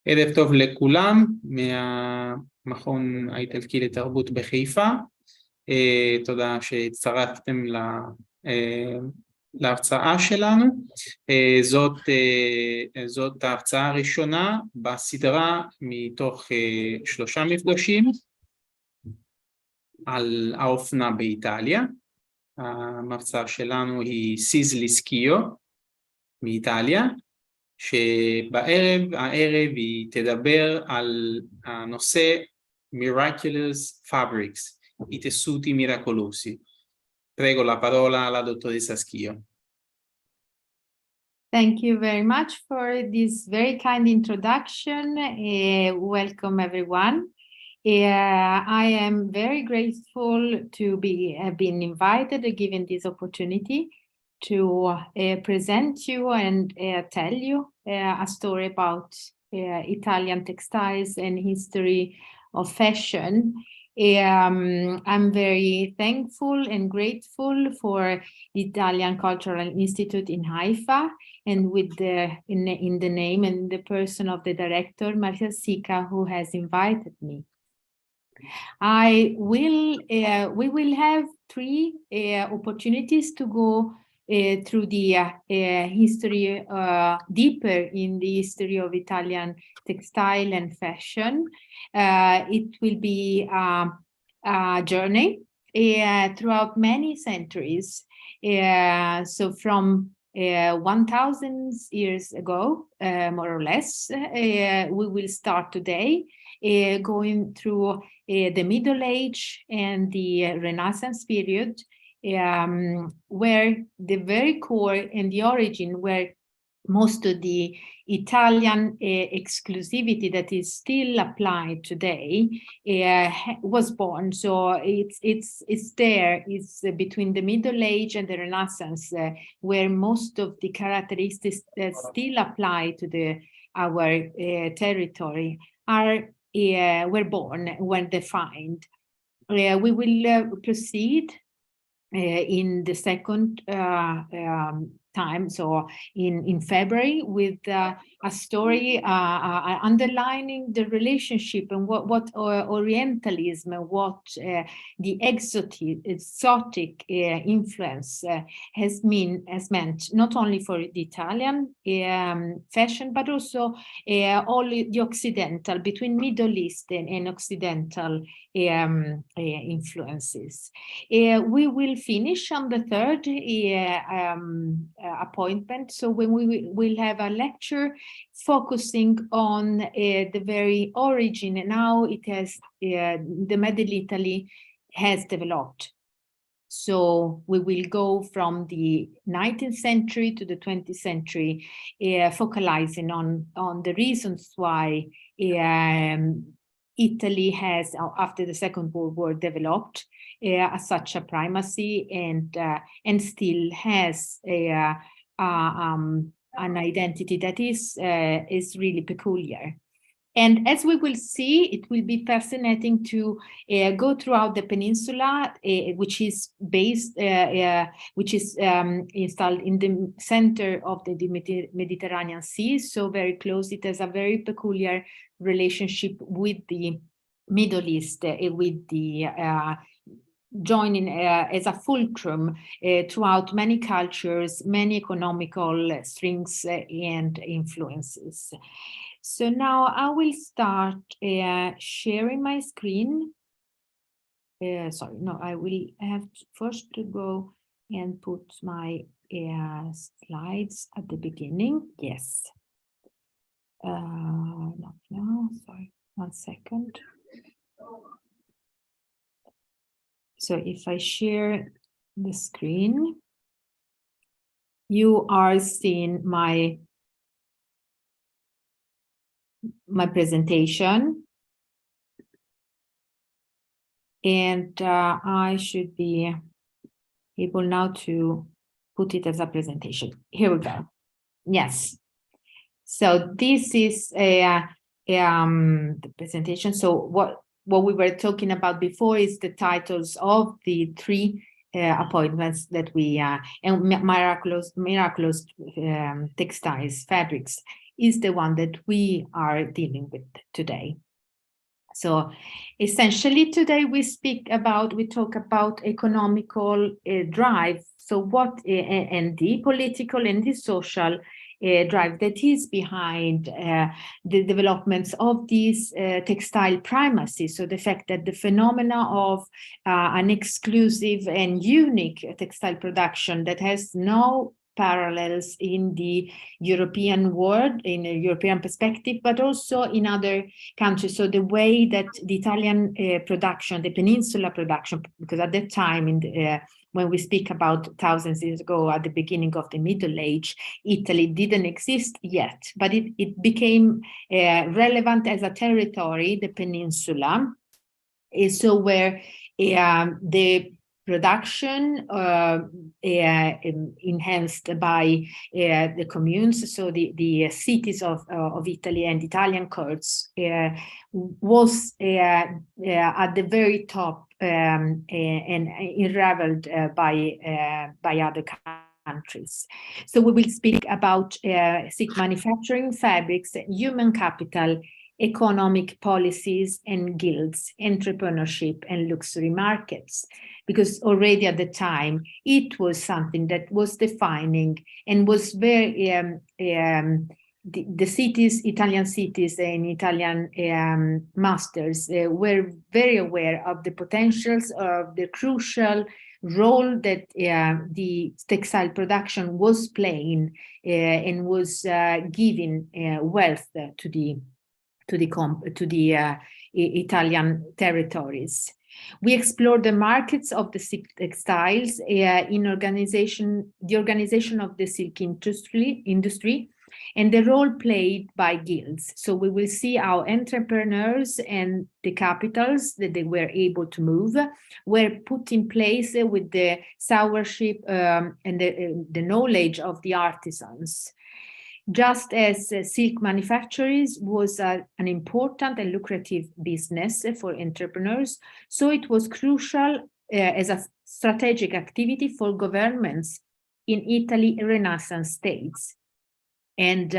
ערב טוב לכולם מהמכון האיטלקי לתרבות בחיפה. תודה שהצטרפתם להרצאה שלנו. זאת ההרצאה הראשונה בסדרה מתוך 3 מפגשים על האופנה באיטליה. המרצה שלנו היא סיזלי סקיו מאיטליה, הערב היא תדבר על הנושא Miraculous Fabrics, i tessuti miracolosi. Prego la parola alla dottoressa Schio. Thank you very much for this very kind introduction. Welcome everyone. I am very grateful to have been invited and given this opportunity to present you and tell you a story about Italian textiles and history of fashion. I'm very thankful and grateful for the Italian Cultural Institute in Haifa, and with in the name and the person of the director, Miracoulus Fabrics, who has invited me. We will have 3 opportunities to go through the history, deeper in the history of Italian textile and fashion. It will be a journey throughout many centuries. So from 1,000 years ago, more or less, we will start today, going through the Middle Age and the Renaissance period, where the very core and the origin, where most of the Italian exclusivity that is still applied today was born. So it's there. It's between the Middle Age and the Renaissance, where most of the characteristics that still apply to our territory were born, were defined. We will proceed in the second time, so in February, with a story underlining the relationship and what Orientalism, what the exotic influence has meant not only for the Italian fashion, but also all the Occidental, between Middle East and Occidental influences. We will finish on the third appointment, so when we will have a lecture focusing on the very origin and how it has the Middle Italy has developed. So we will go from the 19th century to the 20th century, focalizing on the reasons why Italy has, after the Second World War, developed such a primacy and still has an identity that is really peculiar. And as we will see, it will be fascinating to go throughout the peninsula, which is installed in the center of the Mediterranean Sea, so very close. It has a very peculiar relationship with the Middle East, with the joining as a fulcrum throughout many cultures, many economical strings and influences. So now I will start sharing my screen. Sorry, no, I will have first to go and put my slides at the beginning. Yes. Not now, sorry, 1 second. So if I share the screen, you are seeing my presentation, and I should be able now to put it as a presentation. Here we go. Yes. So this is the presentation. So what we were talking about before is the titles of the 3 appointments that we and Miraculous textiles, fabrics is the one that we are dealing with today. So essentially today we talk about economical drive. So what and the political and the social drive that is behind the developments of this textile primacy. So the fact that the phenomena of an exclusive and unique textile production that has no parallels in the European world, in a European perspective, but also in other countries. So the way that the Italian production, the peninsula production, because at that time, when we speak about thousands of years ago, at the beginning of the Middle Age, Italy didn't exist yet, but it became relevant as a territory, the peninsula. So where the production enhanced by the communes, so the cities of Italy and Italian courts, was at the very top and unraveled by other countries. So we will speak about silk manufacturing, fabrics, human capital, economic policies and guilds, entrepreneurship and luxury markets, because already at the time it was something that was defining and was very the cities, Italian cities and Italian masters were very aware of the potentials of the crucial role that the textile production was playing and was giving wealth to the Italian territories. We explored the markets of the silk textiles in the organization of the silk industry and the role played by guilds. So we will see how entrepreneurs and the capitals that they were able to move were put in place with the stewardship and the knowledge of the artisans. Just as silk manufacturers was an important and lucrative business for entrepreneurs, so it was crucial as a strategic activity for governments in Italy Renaissance states. And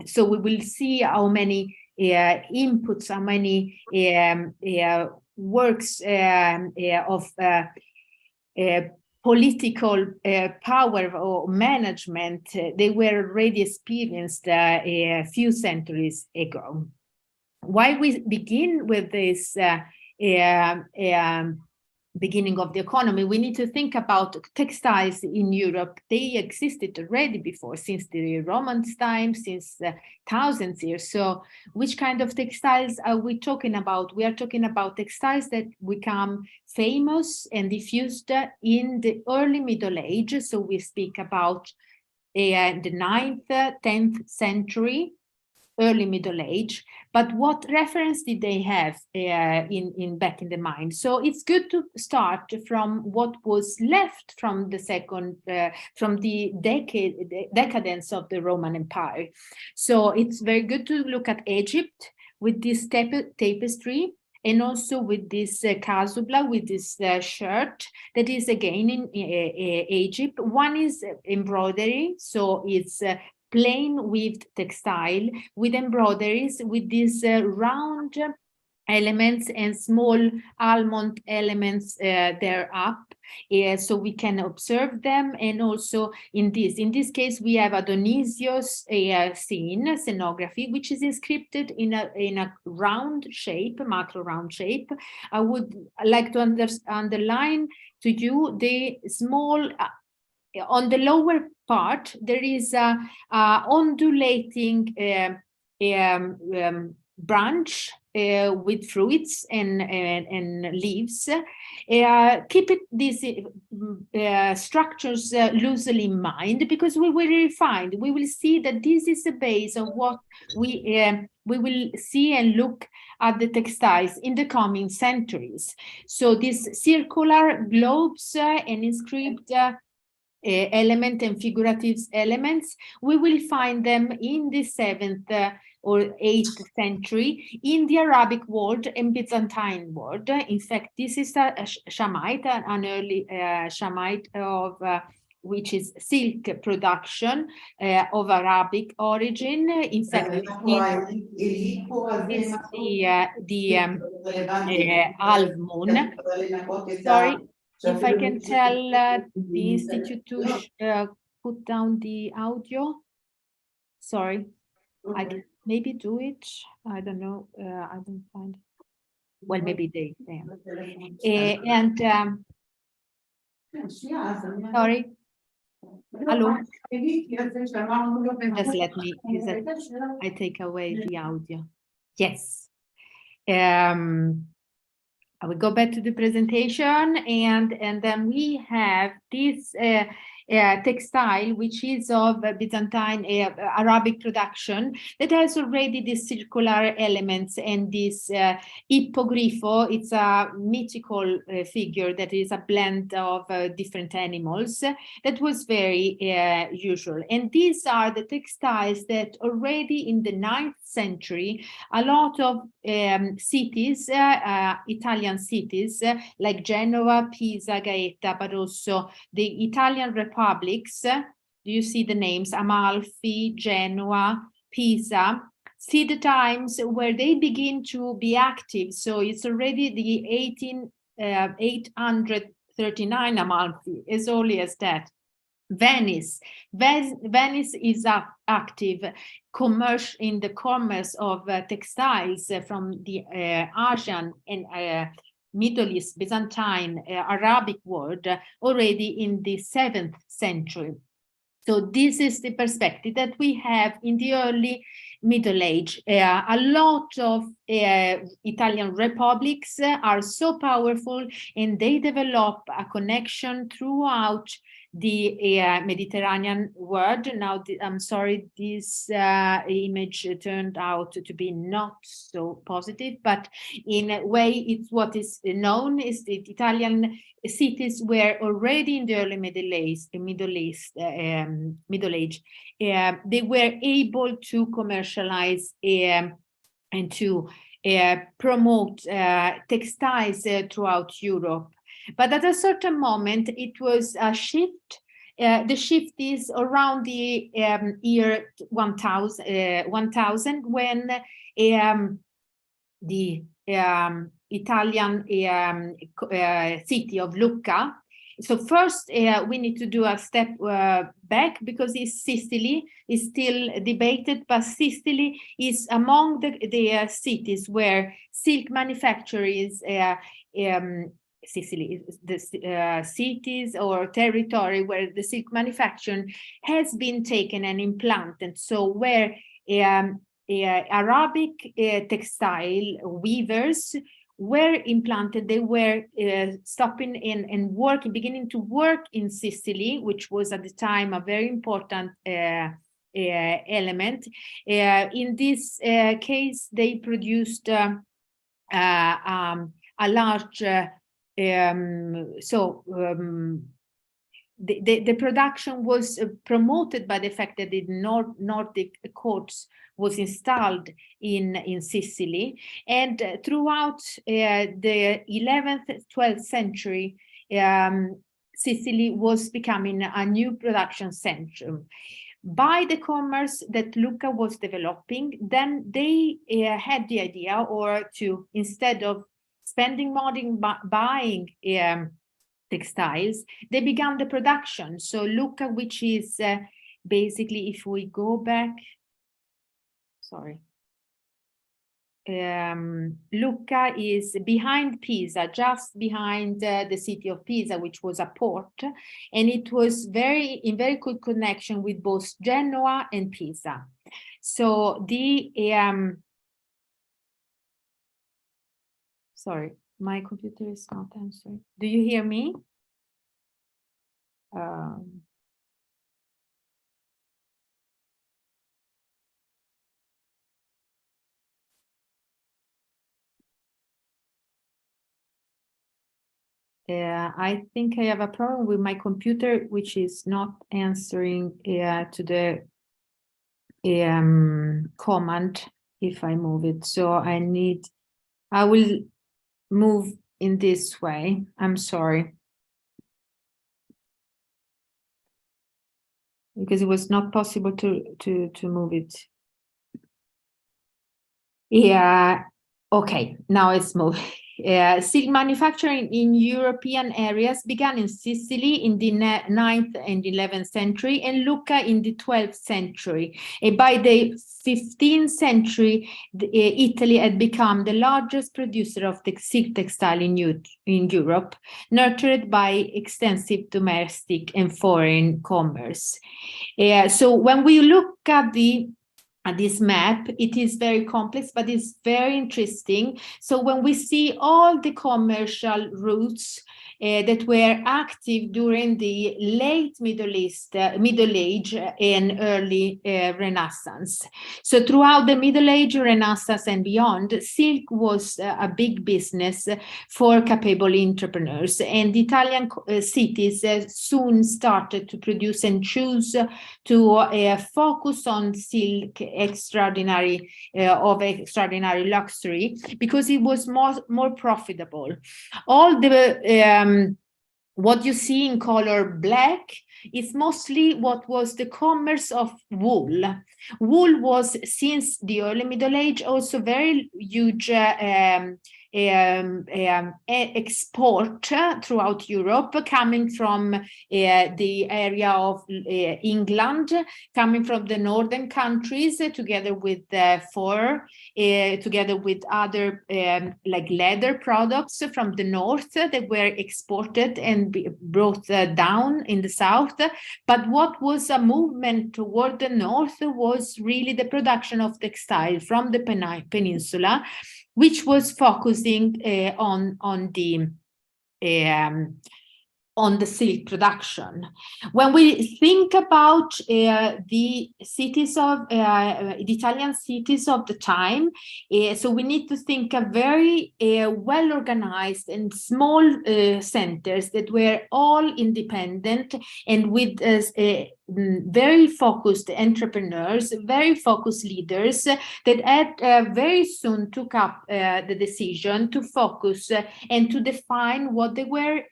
so we will see how many inputs, how many works of political power or management, they were already experienced a few centuries ago. Why we begin with this beginning of the economy, we need to think about textiles in Europe. They existed already before, since the Roman time, since thousands of years. So which kind of textiles are we talking about? We are talking about textiles that become famous and diffused in the early Middle Age. So we speak about the 9th, 10th century, early Middle Age, but what reference did they have back in the mind? So it's good to start from what was left from the decadence of the Roman Empire. So it's very good to look at Egypt with this tapestry, and also with this casubla, with this shirt that is again in Egypt. One is embroidery, so it's plain weaved textile with embroideries with these round elements and small almond elements there up, so we can observe them. And also in this case we have a Dionysius scenography, which is inscripted in a round shape, macro round shape. I would like to underline to you the small on the lower part, there is a undulating branch with fruits and leaves. Keep these structures loosely in mind, because we will see that this is the base of what we will see and look at the textiles in the coming centuries. So these circular globes and inscribed element and figurative elements, we will find them in the 7th or 8th century in the Arabic world and Byzantine world. In fact, this is a Shamite, an early Shamite of which is silk production of Arabic origin. In fact, this is the half moon. Sorry, if I can tell the Institute to put down the audio. Sorry, I can maybe do it. I don't know. I don't find it. Well, maybe they can. Sorry. Hello. Just let me. I take away the audio. Yes. I will go back to the presentation, and then we have this textile, which is of Byzantine Arabic production, that has already these circular elements and this hippogriffo. It's a mythical figure that is a blend of different animals that was very usual. And these are the textiles that already in the 9th century, a lot of cities, Italian cities like Genoa, Pisa, Gaeta, but also the Italian republics. Do you see the names? Amalfi, Genoa, Pisa. See the times where they begin to be active. So it's already the 839 Amalfi, as early as that. Venice is active in the commerce of textiles from the Asian and Middle East, Byzantine, Arabic world already in the 7th century. So this is the perspective that we have in the early Middle Age. A lot of Italian republics are so powerful, and they develop a connection throughout the Mediterranean world. Now, I'm sorry, this image turned out to be not so positive, but in a way, it's what is known is the Italian cities were already in the early Middle Age. They were able to commercialize and to promote textiles throughout Europe. But at a certain moment, it was a shift. The shift is around the year 1000 when the Italian city of Lucca. So first, we need to do a step back, because Sicily is still debated, but Sicily is among the cities where silk manufacture is Sicily is the cities or territory where the silk manufacturing has been taken and implanted. So where Arabic textile weavers were implanted, they were stopping and working, beginning to work in Sicily, which was at the time a very important element. In this case, they produced a large the production was promoted by the fact that the Nordic courts was installed in Sicily, and throughout the 11th, 12th century, Sicily was becoming a new production center. By the commerce that Lucca was developing, then they had the idea, or to, instead of spending money buying textiles, they began the production. So Lucca, which is basically, if we go back, sorry, Lucca is behind Pisa, just behind the city of Pisa, which was a port, and it was in very good connection with both Genoa and Pisa. So the sorry, my computer is not answering. Do you hear me? I think I have a problem with my computer, which is not answering to the command if I move it. So I will move in this way. I'm sorry. because it was not possible to move it. Yeah, okay, now it's moved. Silk manufacturing in European areas began in Sicily in the 9th and 11th century and Lucca in the 12th century. And by the 15th century, Italy had become the largest producer of silk textile in Europe, nurtured by extensive domestic and foreign commerce. So when we look at this map, it is very complex, but it's very interesting. So when we see all the commercial routes that were active during the late Middle Age and early Renaissance. So throughout the Middle Age, Renaissance and beyond, silk was a big business for capable entrepreneurs, and the Italian cities soon started to produce and choose to focus on silk extraordinary luxury because it was more profitable. All the what you see in color black is mostly what was the commerce of wool. Wool was, since the early Middle Age, also very huge export throughout Europe, coming from the area of England, coming from the northern countries, together with fur, together with other like leather products from the north that were exported and brought down in the south. But what was a movement toward the north was really the production of textile from the peninsula, which was focusing on the silk production. When we think about the cities of the Italian cities of the time, so we need to think of very well-organized and small centers that were all independent and with very focused entrepreneurs, very focused leaders that had very soon took up the decision to focus and to define what they were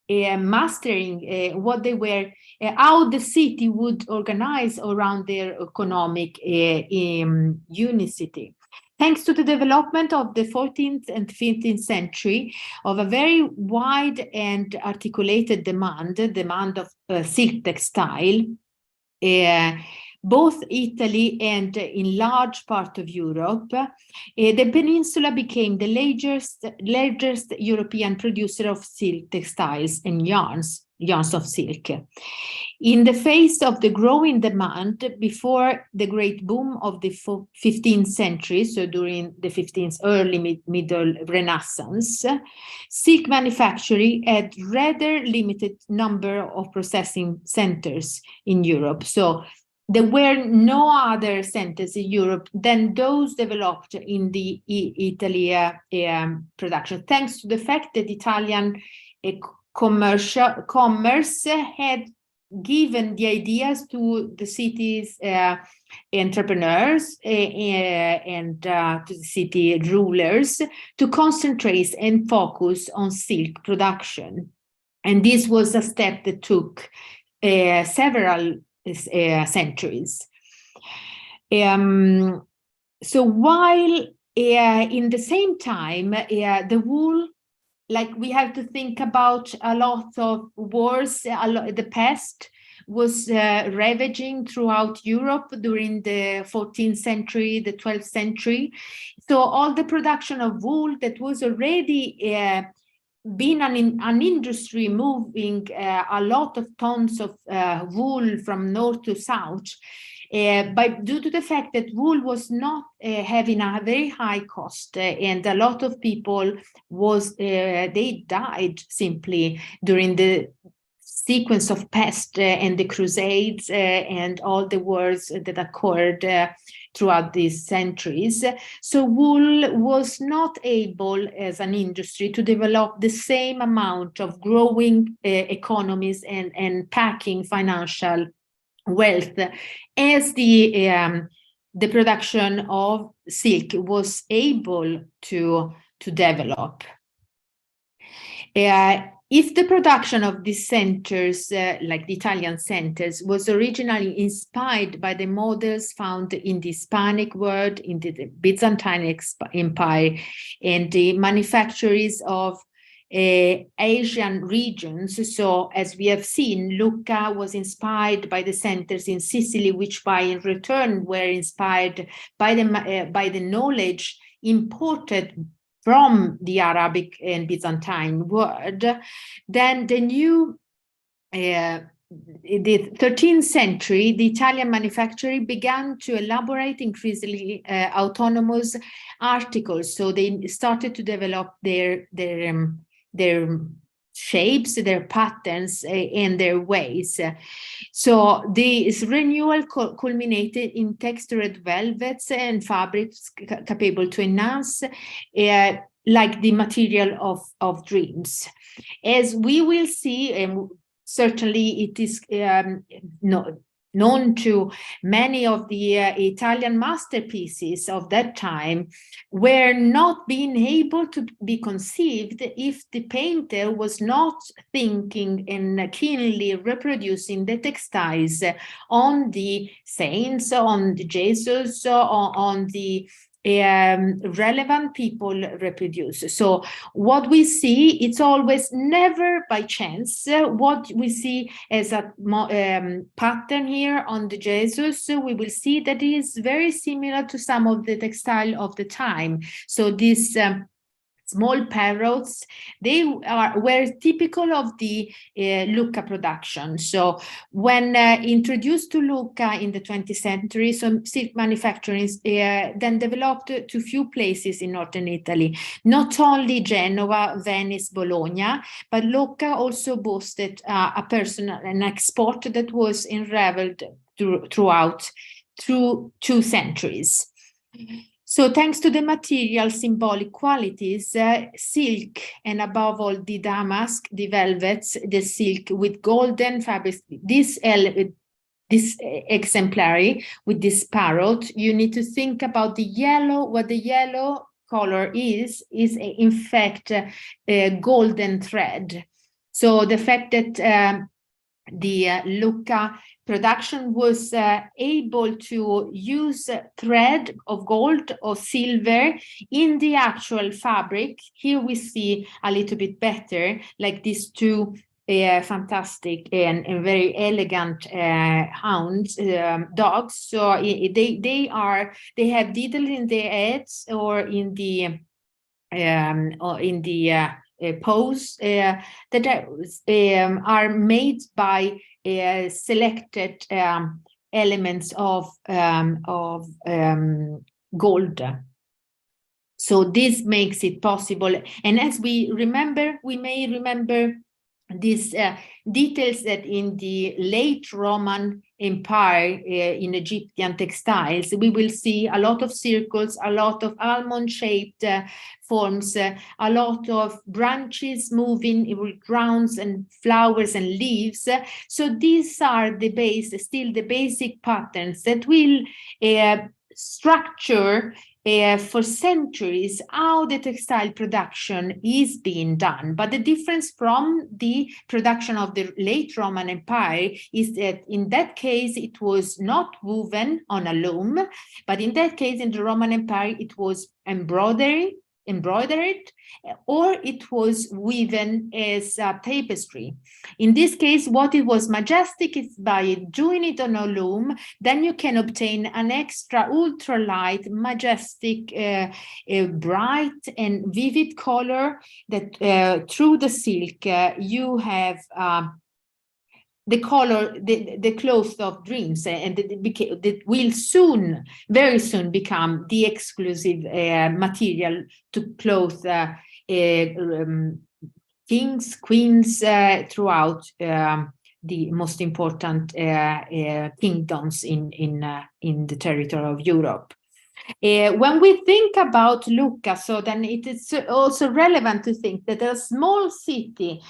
mastering, what they were, how the city would organize around their economic unicity. Thanks to the development of the 14th and 15th century of a very wide and articulated demand of silk textile, both Italy and in large part of Europe, the peninsula became the largest European producer of silk textiles and yarns of silk. In the face of the growing demand before the great boom of the 15th century, so during the 15th early middle Renaissance, silk manufacturing had rather limited number of processing centers in Europe. So there were no other centers in Europe than those developed in the Italy production, thanks to the fact that Italian commerce had given the ideas to the city's entrepreneurs and to the city rulers to concentrate and focus on silk production. And this was a step that took several centuries. So while in the same time, the wool, like we have to think about a lot of wars, the pest was ravaging throughout Europe during the 14th century, the 12th century. So all the production of wool that was already been an industry moving a lot of tons of wool from north to south, but due to the fact that wool was not having a very high cost, and a lot of people they died simply during the sequence of pest and the Crusades and all the wars that occurred throughout these centuries. So wool was not able as an industry to develop the same amount of growing economies and packing financial wealth as the production of silk was able to develop. if the production of these centers, like the Italian centers, was originally inspired by the models found in the Hispanic world, in the Byzantine Empire, and the manufactories of Asian regions. So as we have seen, Lucca was inspired by the centers in Sicily, which in return were inspired by the knowledge imported from the Arabic and Byzantine world. Then the 13th century, the Italian manufacturing began to elaborate increasingly autonomous articles. So they started to develop their shapes, their patterns, and their ways. So this renewal culminated in textured velvets and fabrics capable to enhance like the material of dreams. As we will see, and certainly it is known to many of the Italian masterpieces of that time, were not being able to be conceived if the painter was not thinking and keenly reproducing the textiles on the saints, on the Jesus, on the relevant people reproduce. So what we see, it's always never by chance. What we see as a pattern here on the Jesus, we will see that it is very similar to some of the textile of the time. So these small parrots, they were typical of the Lucca production. So when introduced to Lucca in the 20th century, some silk manufacturing then developed to few places in northern Italy, not only Genoa, Venice, Bologna, but Lucca also boasted an export that was unraveled throughout 2 centuries. So thanks to the material symbolic qualities, silk, and above all the damask, the velvets, the silk with golden fabrics, this exemplary with this parrot, you need to think about the yellow. What the yellow color is in fact a golden thread. So the fact that the Lucca production was able to use thread of gold or silver in the actual fabric. Here we see a little bit better, like these two fantastic and very elegant hounds, dogs. So they have details in their heads or in the pose that are made by selected elements of gold. So this makes it possible. And as we may remember these details that in the late Roman Empire in Egyptian textiles, we will see a lot of circles, a lot of almond-shaped forms, a lot of branches moving with rounds and flowers and leaves. So these are still the basic patterns that will structure for centuries how the textile production is being done. But the difference from the production of the late Roman Empire is that in that case it was not woven on a loom, but in that case in the Roman Empire it was embroidered, or it was woven as a tapestry. In this case, what it was majestic is by doing it on a loom, then you can obtain an extra ultralight, majestic, bright and vivid color that through the silk you have the color, the cloth of dreams, and that will very soon become the exclusive material to clothe kings, queens throughout the most important kingdoms in the territory of Europe. When we think about Lucca, so then it is also relevant to think that a small city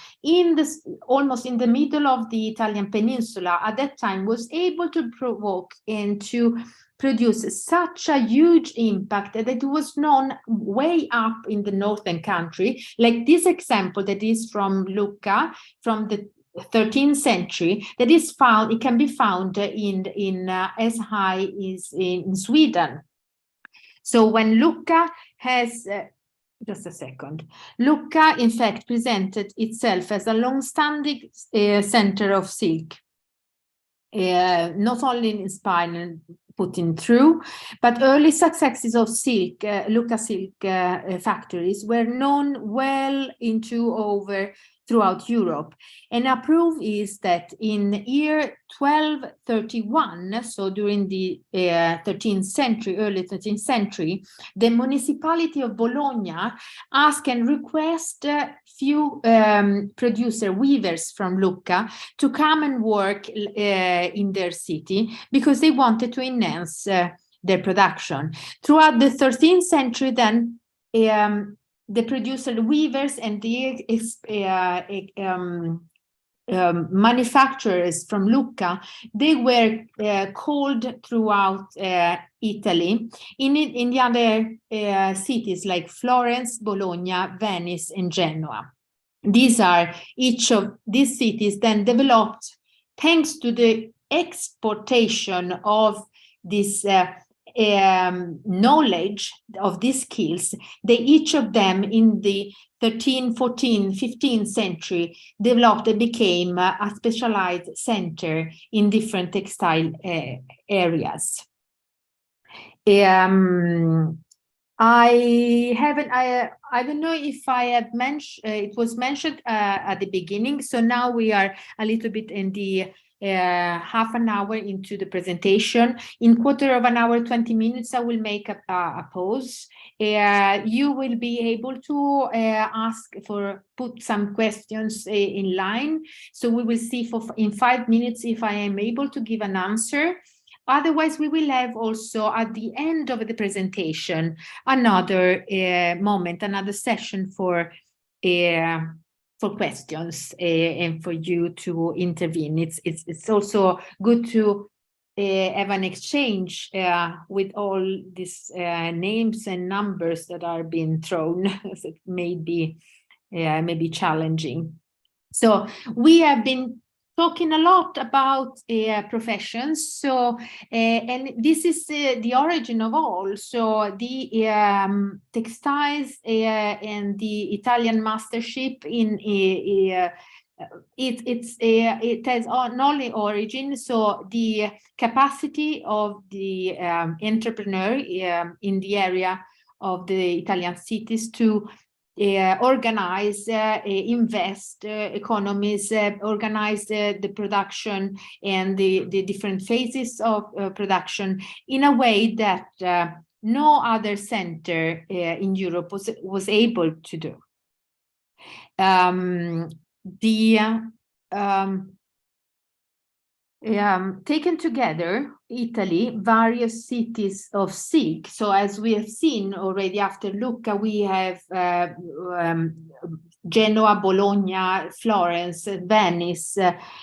almost in the middle of the Italian peninsula at that time was able to provoke and to produced such a huge impact that it was known way up in the northern country, like this example that is from Lucca from the 13th century, that is found, it can be found in as high as in Sweden. So when Lucca has just a second. Lucca, in fact, presented itself as a long-standing center of silk, not only in Spain and putting through, but early successes of silk, Lucca silk factories were known well into over throughout Europe. And a proof is that in year 1231, so during the 13th century, early 13th century, the municipality of Bologna asked and request few producer weavers from Lucca to come and work in their city because they wanted to enhance their production. Throughout the 13th century, then, the producer, the weavers, and the manufacturers from Lucca, they were called throughout Italy in the other cities like Florence, Bologna, Venice, and Genoa. These are each of these cities then developed thanks to the exportation of this knowledge of these skills. They each of them in the 13th, 14th, 15th century developed and became a specialized center in different textile areas. I don't know if I have mentioned, it was mentioned at the beginning, so now we are a little bit in the half an hour into the presentation. In quarter of an hour, 20 minutes, I will make a pause. You will be able to put some questions in line. So we will see in 5 minutes if I am able to give an answer. Otherwise, we will have also at the end of the presentation another moment, another session for questions and for you to intervene. It's also good to have an exchange with all these names and numbers that are being thrown. It may be challenging. So we have been talking a lot about professions. So, and this is the origin of all. So the textiles and the Italian mastership in it has an early origin. So the capacity of the entrepreneur in the area of the Italian cities to organize, invest economies, organize the production and the different phases of production in a way that no other center in Europe was able to do. Taken together, Italy, various cities of silk. So as we have seen already after Lucca, we have Genoa, Bologna, Florence, Venice.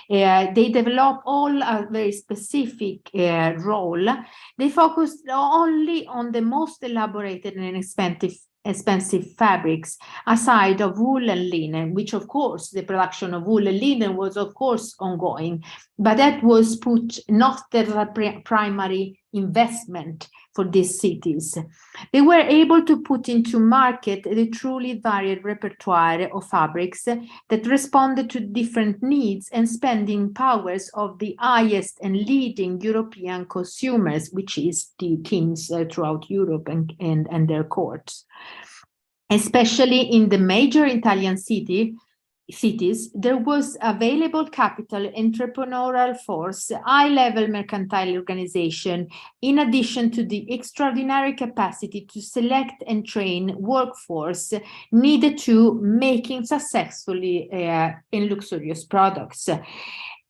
They develop all a very specific role. They focused only on the most elaborated and expensive fabrics, aside of wool and linen, which of course the production of wool and linen was of course ongoing, but that was put not as a primary investment for these cities. They were able to put into market the truly varied repertoire of fabrics that responded to different needs and spending powers of the highest and leading European consumers, which is the kings throughout Europe and their courts. Especially in the major Italian cities, there was available capital, entrepreneurial force, high-level mercantile organization, in addition to the extraordinary capacity to select and train workforce needed to making successfully in luxurious products.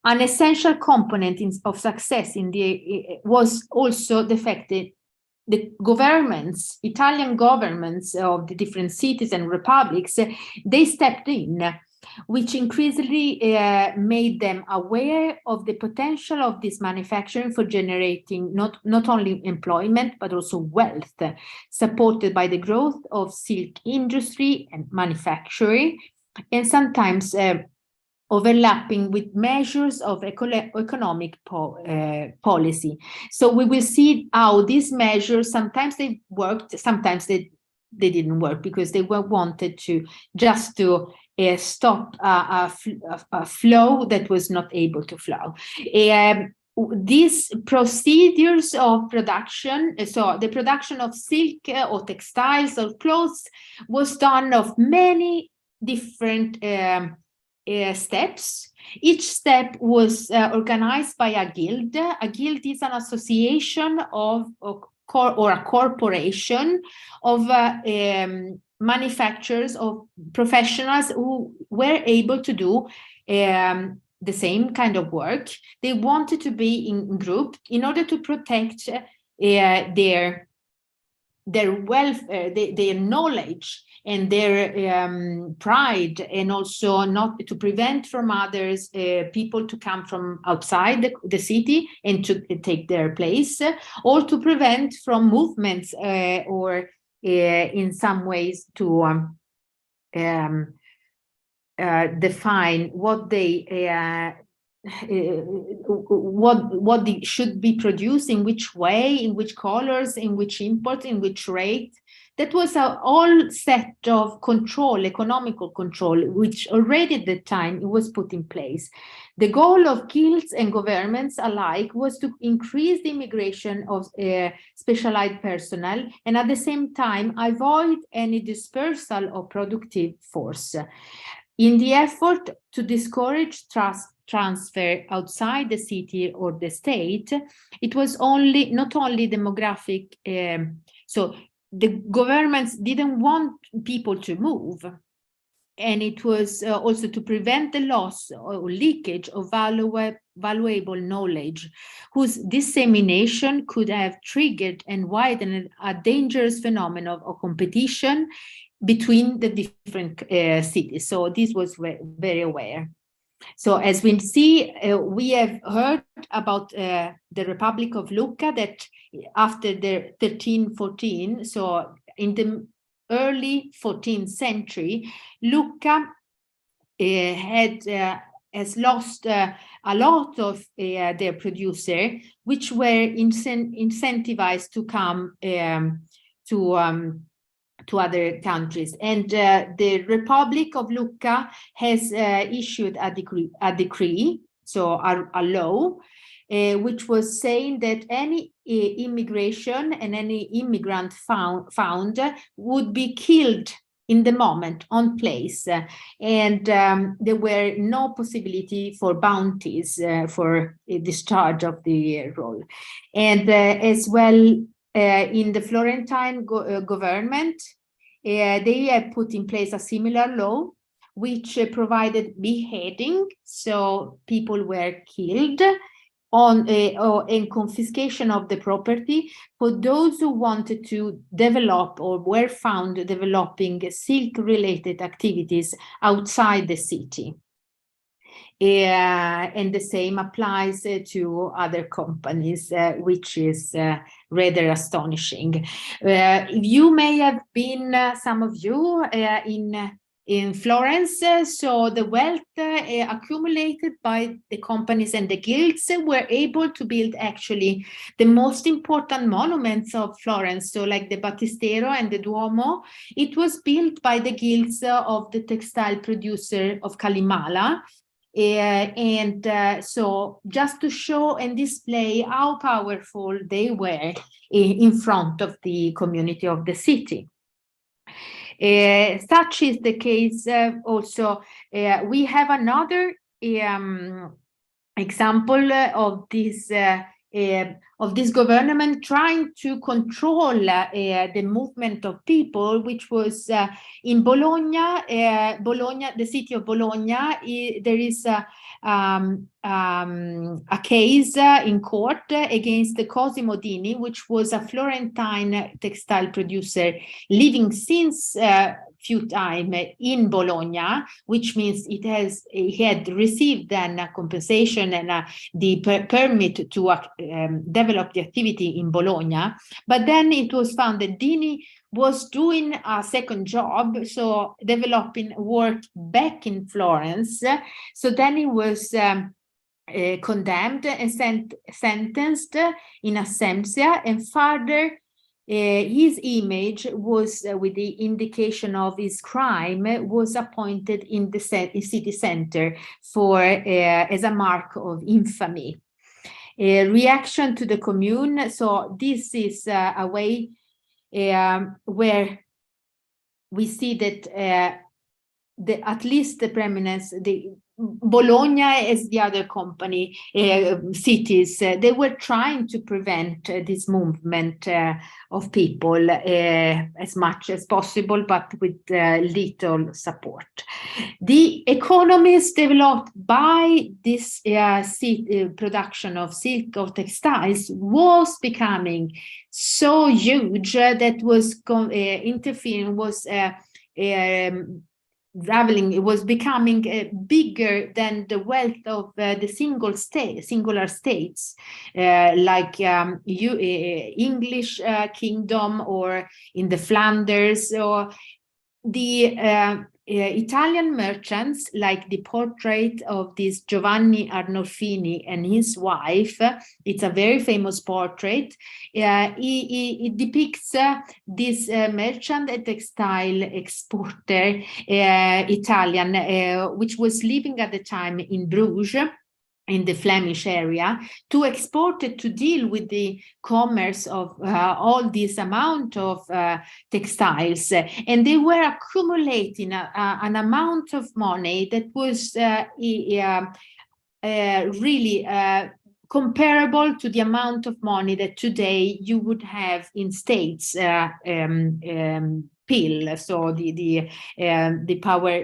An essential component of success was also the fact that the governments, Italian governments of the different cities and republics, they stepped in which increasingly made them aware of the potential of this manufacturing for generating not only employment, but also wealth, supported by the growth of silk industry and manufacturing, and sometimes overlapping with measures of economic policy. So we will see how these measures, sometimes they worked, sometimes they didn't work, because they were wanted to just to stop a flow that was not able to flow. These procedures of production, so the production of silk or textiles or clothes, was done of many different steps. Each step was organized by a guild. A guild is an association or a corporation of manufacturers, of professionals who were able to do the same kind of work. They wanted to be in group in order to protect their welfare, their knowledge, and their pride, and also not to prevent from others people to come from outside the city and to take their place, or to prevent from movements or in some ways to define what they what they should be produced, in which way, in which colors, in which import, in which rate. That was a all set of control, economical control, which already at the time it was put in place. The goal of guilds and governments alike was to increase the immigration of specialized personnel, and at the same time avoid any dispersal of productive force. In the effort to discourage transfer outside the city or the state, it was not only demographic, so the governments didn't want people to move, and it was also to prevent the loss or leakage of valuable knowledge, whose dissemination could have triggered and widened a dangerous phenomenon of competition between the different cities. So this was very aware. So as we see, we have heard about the Republic of Lucca, that after the 1314, so in the early 14th century, Lucca has lost a lot of their producers, which were incentivized to come to other countries, and the Republic of Lucca has issued a decree, so a law, which was saying that any immigration and any immigrant found would be killed in the moment, on place, and there were no possibility for bounties for a discharge of the role. And as well, in the Florentine government, they have put in place a similar law, which provided beheading, so people were killed, and confiscation of the property for those who wanted to develop or were found developing silk-related activities outside the city. And the same applies to other companies, which is rather astonishing. You may have been, some of you, in Florence, so the wealth accumulated by the companies and the guilds were able to build actually the most important monuments of Florence, so like the Battistero and the Duomo. It was built by the guilds of the textile producer of Calimala. So just to show and display how powerful they were in front of the community of the city. Such is the case also. We have another example of this of this government trying to control the movement of people, which was in Bologna. The city of Bologna, there is a case in court against the Cosimo Dini, which was a Florentine textile producer living since few time in Bologna, which means he had received then a compensation and the permit to develop the activity in Bologna. But then it was found that Dini was doing a second job, so developing work back in Florence. So then he was condemned and sentenced in absentia, and further his image was, with the indication of his crime, was appointed in the city center for as a mark of infamy. Reaction to the commune. So this is a way where we see that at least the preeminence, Bologna as the other company cities, they were trying to prevent this movement of people as much as possible, but with little support. The economies developed by this production of silk or textiles was becoming so huge that was interfering, was traveling, it was becoming bigger than the wealth of the singular states, like English kingdom, or in the Flanders, or the Italian merchants, like the portrait of this Giovanni Arnolfini and his wife. It's a very famous portrait. It depicts this merchant and textile exporter, Italian, which was living at the time in Bruges, in the Flemish area, to export it, to deal with the commerce of all this amount of textiles. And they were accumulating an amount of money that was really comparable to the amount of money that today you would have in states pill, so the power,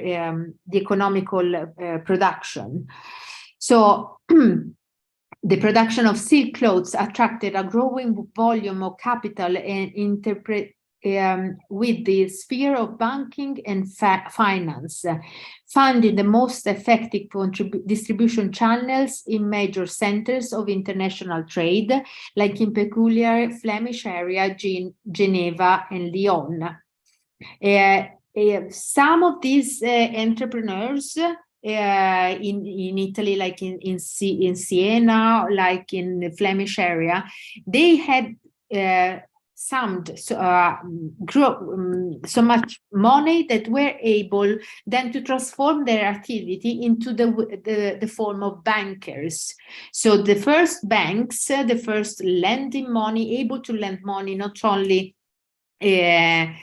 the economical production. So the production of silk clothes attracted a growing volume of capital and with the sphere of banking and finance, finding the most effective distribution channels in major centers of international trade, like in peculiar Flemish area, Geneva and Lyon. Some of these entrepreneurs in Italy, like in Siena, like in the Flemish area, they had summed so much money that were able then to transform their activity into the form of bankers. So the first banks, the first lending money, able to lend money not only to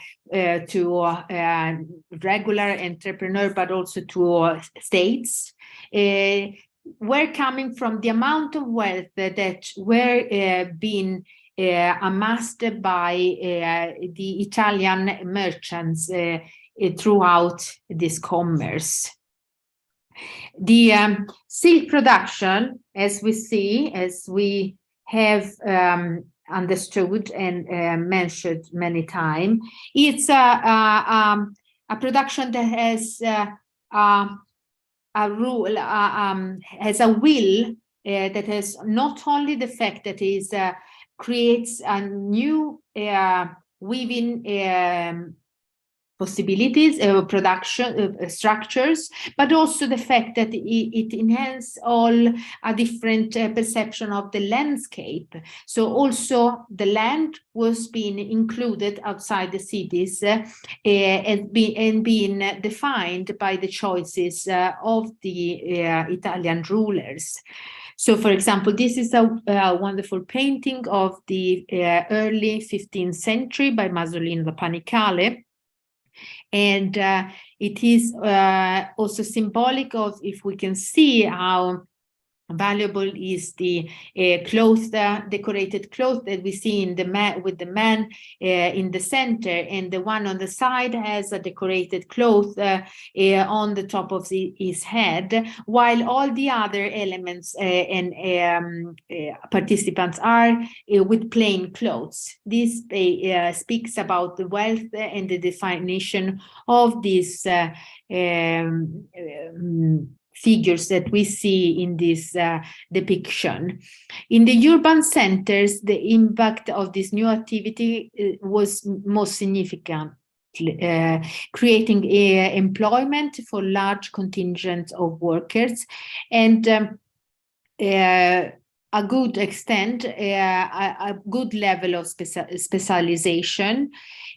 regular entrepreneur, but also to states, were coming from the amount of wealth that were being amassed by the Italian merchants throughout this commerce. The silk production, as we see, as we have understood and mentioned many times, it's a production that has a rule, has a will that has not only the fact that it creates a new weaving possibilities, production structures, but also the fact that it enhances all a different perception of the landscape. So also the land was being included outside the cities and being defined by the choices of the Italian rulers. So, for example, this is a wonderful painting of the early 15th century by Masolino da Panicale. And it is also symbolic of, if we can see how valuable is the cloth, decorated cloth that we see in the man, with the man in the center, and the one on the side has a decorated cloth on the top of his head, while all the other elements and participants are with plain clothes. This speaks about the wealth and the definition of this figures that we see in this depiction. In the urban centers, the impact of this new activity was most significant, creating employment for large contingents of workers, and a good extent, a good level of specialization,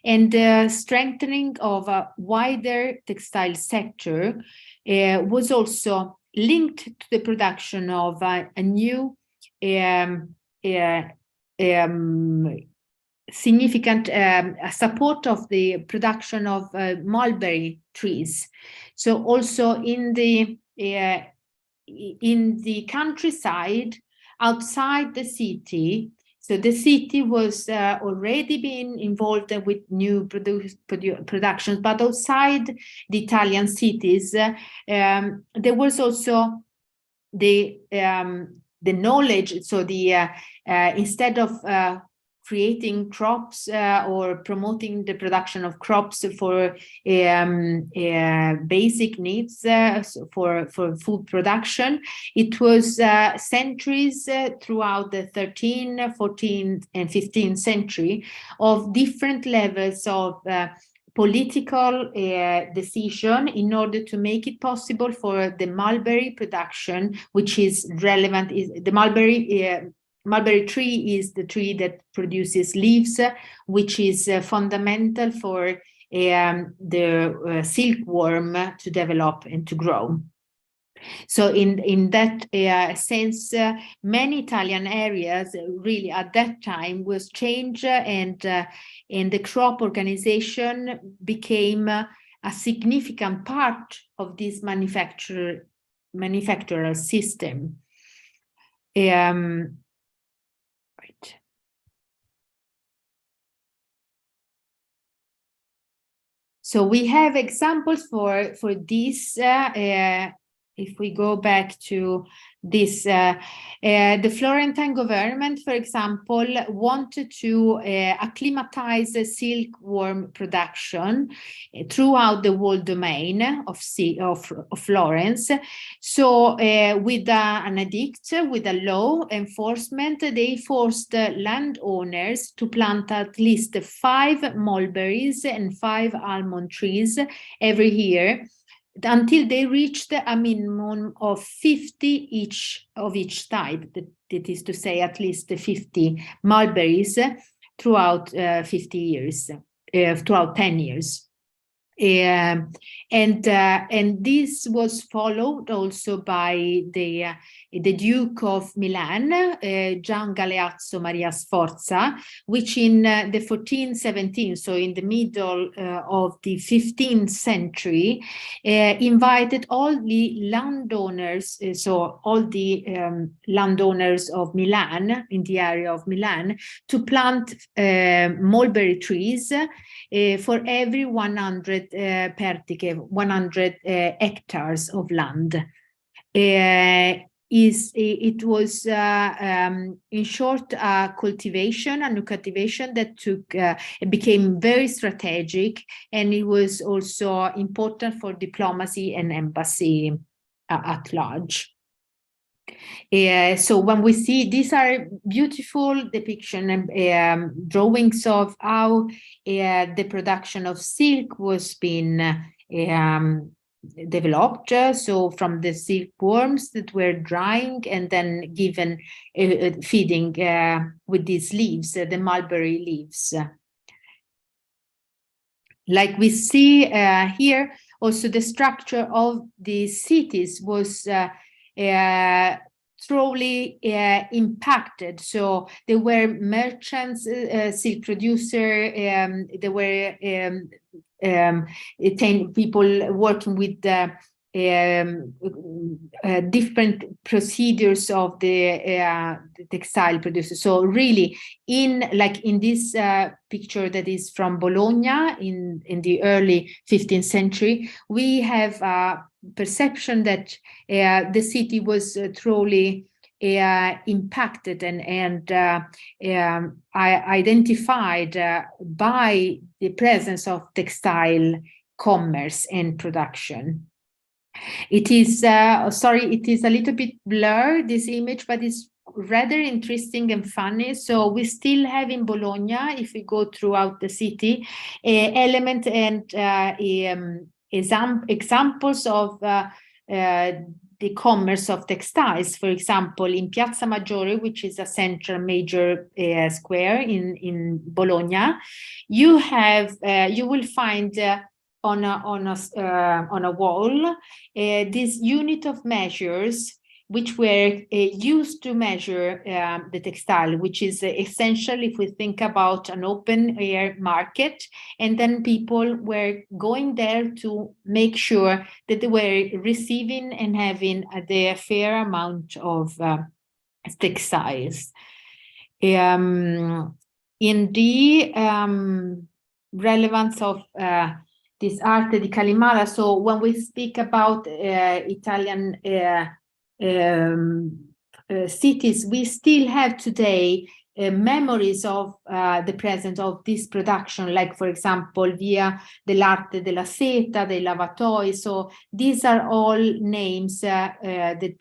and strengthening of a wider textile sector was also linked to the production of a new significant support of the production of mulberry trees. So also in the countryside, outside the city, so the city was already being involved with new productions, but outside the Italian cities, there was also the knowledge. So the instead of creating crops or promoting the production of crops for basic needs for food production, it was centuries throughout the 13th, 14th, and 15th century of different levels of political decision in order to make it possible for the mulberry production, which is relevant. Is the mulberry tree is the tree that produces leaves, which is fundamental for the silkworm to develop and to grow. So in that sense, many Italian areas really at that time was changed, and the crop organization became a significant part of this manufacturer system. So we have examples for this. If we go back to this, the Florentine government, for example, wanted to acclimatize the silkworm production throughout the whole domain of Florence. So with an edict, with a law enforcement, they forced landowners to plant at least 5 mulberries and 5 almond trees every year, until they reached a minimum of 50 each of each type. That is to say, at least 50 mulberries throughout 50 years, throughout 10 years. And this was followed also by the Duke of Milan, Gian Galeazzo Maria Sforza, which in the 1417, so in the middle of the 15th century, invited all the landowners, so all the landowners of Milan, in the area of Milan, to plant mulberry trees for every 100 pertiche, 100 hectares of land. It was, in short, a cultivation, a new cultivation that it became very strategic, and it was also important for diplomacy and embassy at large. So when we see, these are beautiful depiction and drawings of how the production of silk was being developed. So from the silkworms that were drying and then given feeding with these leaves, the mulberry leaves. Like we see here, also the structure of the cities was thoroughly impacted. So there were merchants, silk producer, there were people working with different procedures of the textile producers. So really, in this picture that is from Bologna in the early 15th century, we have a perception that the city was truly impacted and identified by the presence of textile commerce and production. It is, sorry, it is a little bit blurred, this image, but it's rather interesting and funny. So we still have in Bologna, if we go throughout the city, element and examples of the commerce of textiles. For example, in Piazza Maggiore, which is a central major square in Bologna, you have you will find on a wall this unit of measures which were used to measure the textile, which is essential if we think about an open air market, and then people were going there to make sure that they were receiving and having the fair amount of textiles. In the relevance of this arte di Calimala, so when we speak about Italian cities, we still have today memories of the presence of this production, like, for example, Via dell'Arte della Seta, dei Lavatoi. So these are all names that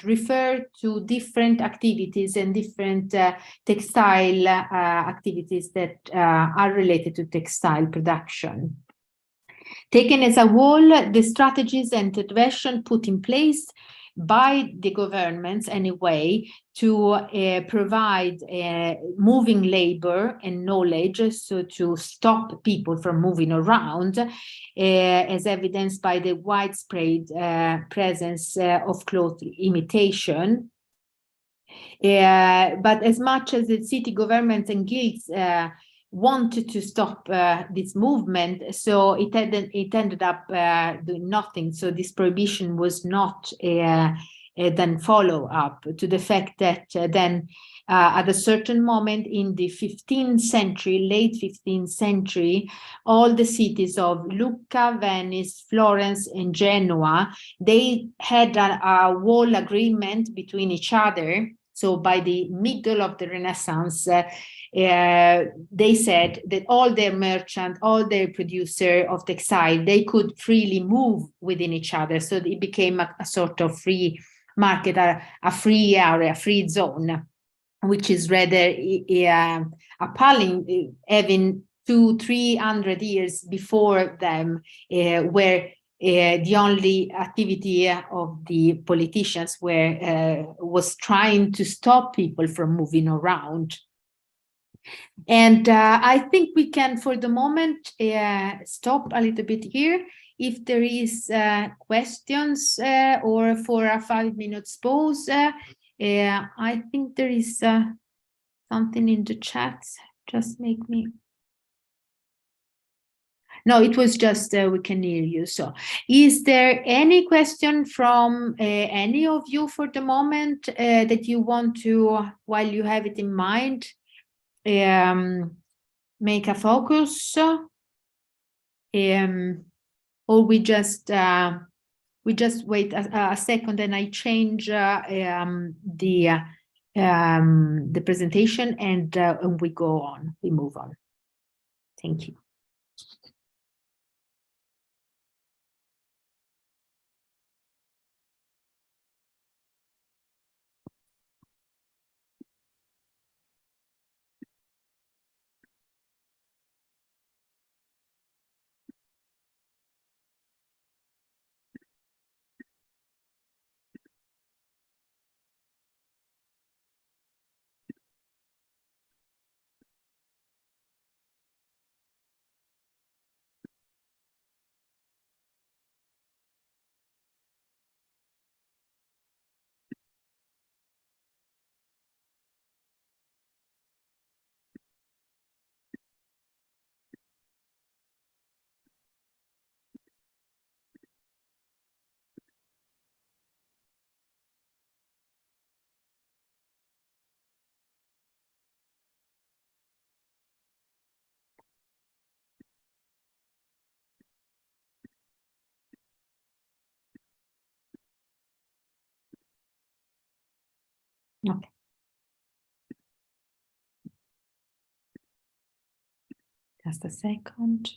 refer to different activities and different textile activities that are related to textile production. Taken as a whole, the strategies and intervention put in place by the governments anyway to provide moving labor and knowledge, so to stop people from moving around, as evidenced by the widespread presence of cloth imitation. But as much as the city governments and guilds wanted to stop this movement, so it ended up doing nothing. So this prohibition was not then follow up, to the fact that then at a certain moment in the 15th century, late 15th century, all the cities of Lucca, Venice, Florence, and Genoa, they had a wall agreement between each other. So by the middle of the Renaissance, they said that all their merchants, all their producer of textile, they could freely move within each other. So it became a sort of free market, a free area, a free zone, which is rather appalling, having 200-300 years before them, where the only activity of the politicians was trying to stop people from moving around. And I think we can, for the moment, stop a little bit here. If there is questions or for a 5-minute pause, I think there is something in the chat. Just make me. No, it was just we can hear you. So is there any question from any of you for the moment that you want to, while you have it in mind, make a focus? Or we just wait a second and I change the presentation and we go on, we move on. Thank you. Okay. Just a second.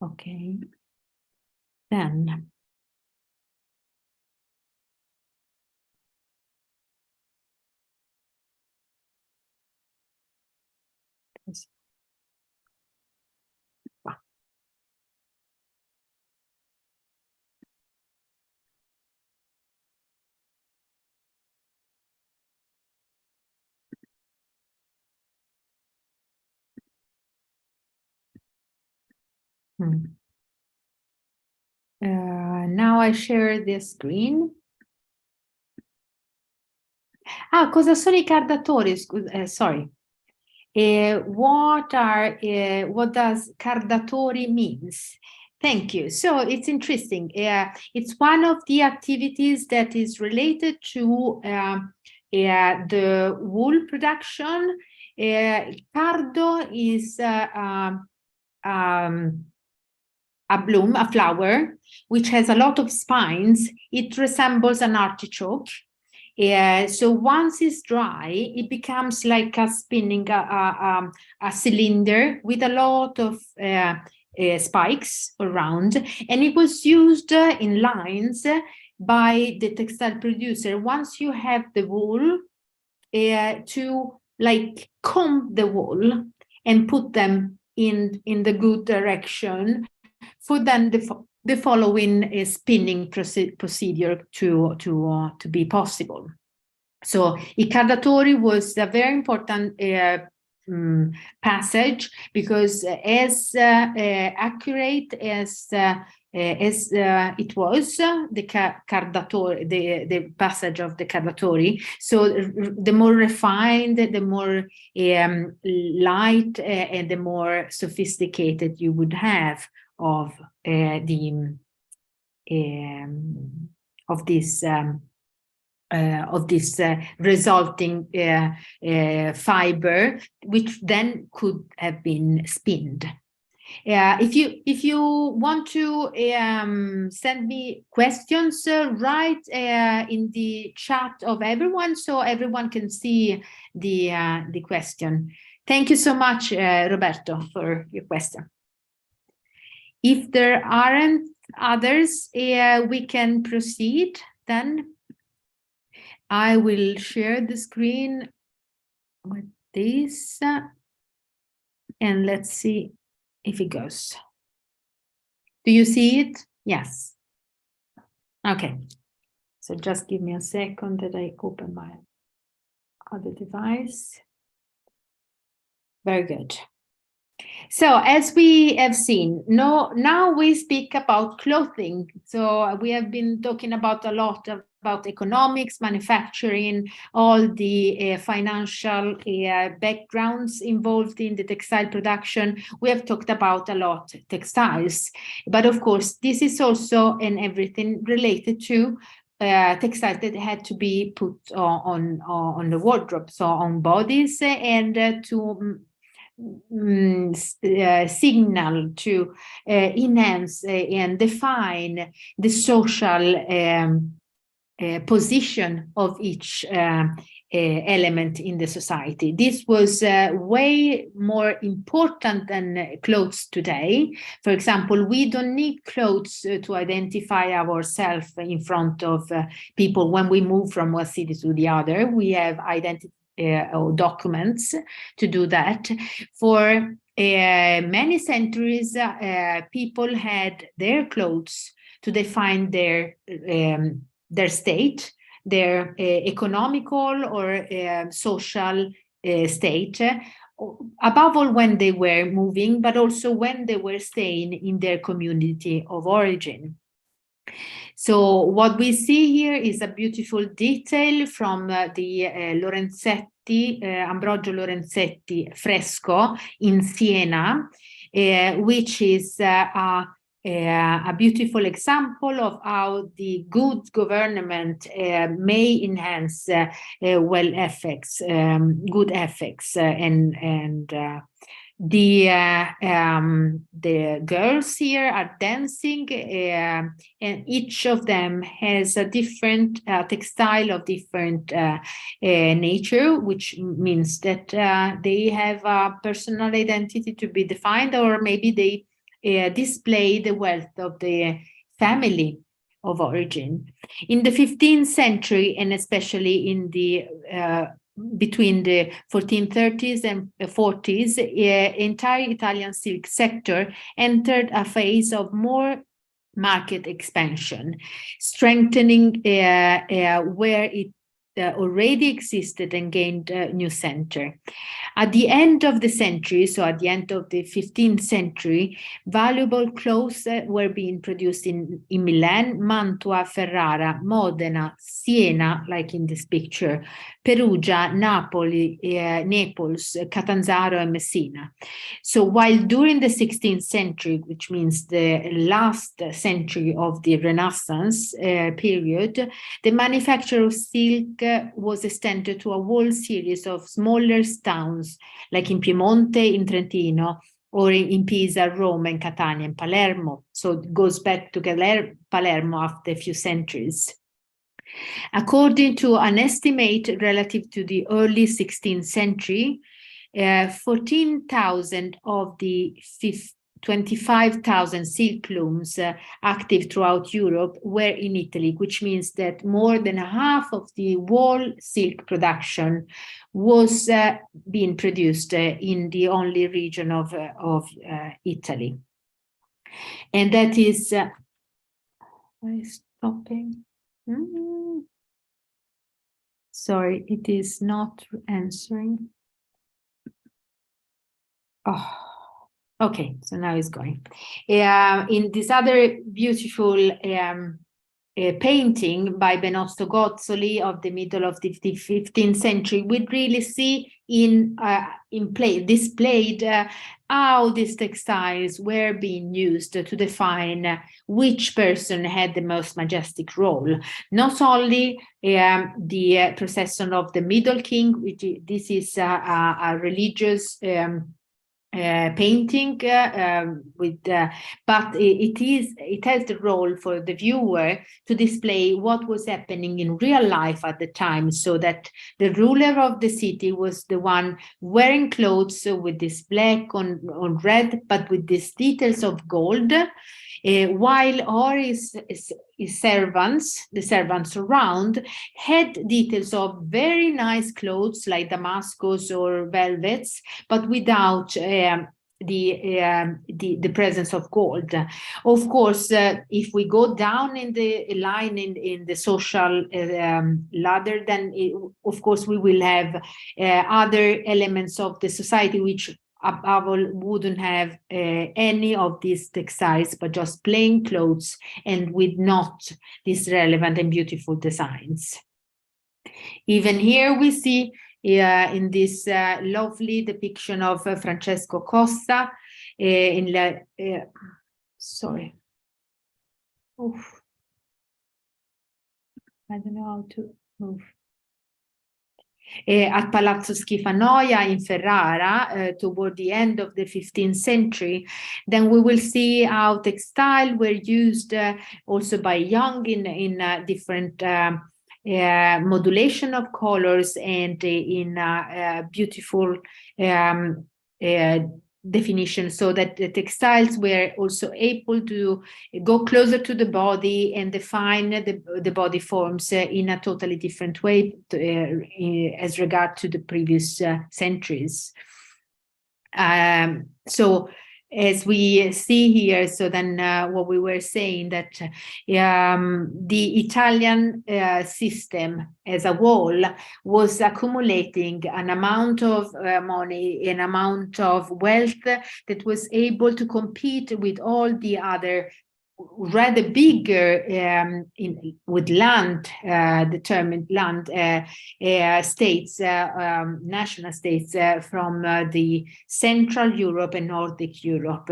Okay. Then now I share the screen. Ah, cosa sono I cardatori? Sorry. What does cardatori means? Thank you. So it's interesting. It's one of the activities that is related to the wool production. Cardo is a bloom, a flower, which has a lot of spines. It resembles an artichoke. So once it's dry, it becomes like a spinning a cylinder with a lot of spikes around, and it was used in lines by the textile producer. Once you have the wool, to like comb the wool and put them in the good direction for then the following spinning procedure to be possible. So I cardatori was a very important passage, because as accurate as it was, the cardatori, the passage of the cardatori. So the more refined, the more light, and the more sophisticated you would have of this resulting fiber, which then could have been spinned. If you want to send me questions, write in the chat of everyone, so everyone can see the question. Thank you so much, Roberto, for your question. If there aren't others, we can proceed then. I will share the screen with this, and let's see if it goes. Do you see it? Yes. Okay. So just give me a second that I open my other device. Very good. So as we have seen, now we speak about clothing. So we have been talking about a lot about economics, manufacturing, all the financial backgrounds involved in the textile production. We have talked about a lot textiles, but of course, this is also and everything related to textiles that had to be put on the wardrobe, so on bodies, and to signal, to enhance and define the social position of each element in the society. This was way more important than clothes today. For example, we don't need clothes to identify ourselves in front of people when we move from one city to the other. We have identity or documents to do that. For many centuries, people had their clothes to define their state, their economical or social state, above all when they were moving, but also when they were staying in their community of origin. So what we see here is a beautiful detail from the Ambrogio Lorenzetti fresco in Siena, which is a beautiful example of how the good government may enhance good effects and the girls here are dancing, and each of them has a different textile of different nature, which means that they have a personal identity to be defined, or maybe they display the wealth of the family of origin. In the 15th century, and especially in the between the 1430s and 40s, entire Italian silk sector entered a phase of more market expansion, strengthening where it already existed and gained a new center. At the end of the century, so at the end of the 15th century, valuable clothes were being produced in Milan, Mantua, Ferrara, Modena, Siena, like in this picture, Perugia, Napoli, Naples, Catanzaro, and Messina. So while during the 16th century, which means the last century of the Renaissance period, the manufacture of silk was extended to a whole series of smaller towns, like in Piemonte, in Trentino, or in Pisa, Rome, and Catania, and Palermo. So it goes back to Palermo after a few centuries. According to an estimate relative to the early 16th century, 14,000 of the 25,000 silk looms active throughout Europe were in Italy, which means that more than half of the whole silk production was being produced in the only region of Italy. And that is, stopping. Sorry, it is not answering. Oh. Okay, so now it's going. In this other beautiful painting by Benotto Gozzoli of the middle of the 15th century, we really see displayed how these textiles were being used to define which person had the most majestic role. Not only the procession of the Middle King, which this is a religious painting but it has the role for the viewer to display what was happening in real life at the time, so that the ruler of the city was the one wearing clothes with this black on red, but with these details of gold, while all his servants, the servants around, had details of very nice clothes like damascus or velvets, but without the presence of gold. Of course, if we go down in the line in the social ladder, then of course we will have other elements of the society which above all wouldn't have any of these textiles, but just plain clothes and with not these relevant and beautiful designs. Even here we see in this lovely depiction of Francesco Costa sorry. Oof. I don't know how to move. At Palazzo Schifanoia in Ferrara toward the end of the 15th century, then we will see how textile were used also by Young in different modulation of colors and in beautiful definition, so that the textiles were also able to go closer to the body and define the body forms in a totally different way as regard to the previous centuries. So as we see here, so then what we were saying, that the Italian system as a whole was accumulating an amount of money, an amount of wealth that was able to compete with all the other rather bigger with land, determined land states, national states from the Central Europe and Nordic Europe.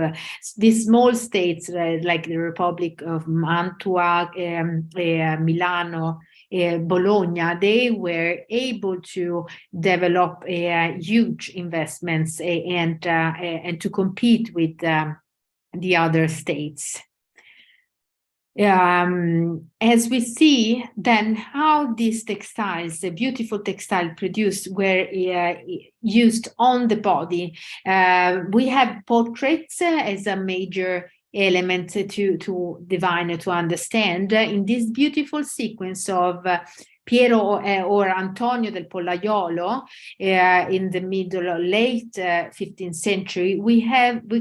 These small states like the Republic of Mantua, Milano, Bologna, they were able to develop huge investments and to compete with the other states. As we see then how these textiles, the beautiful textile produced, were used on the body. We have portraits as a major element to divine, to understand in this beautiful sequence of Piero or Antonio del Pollaiolo in the late 15th century. We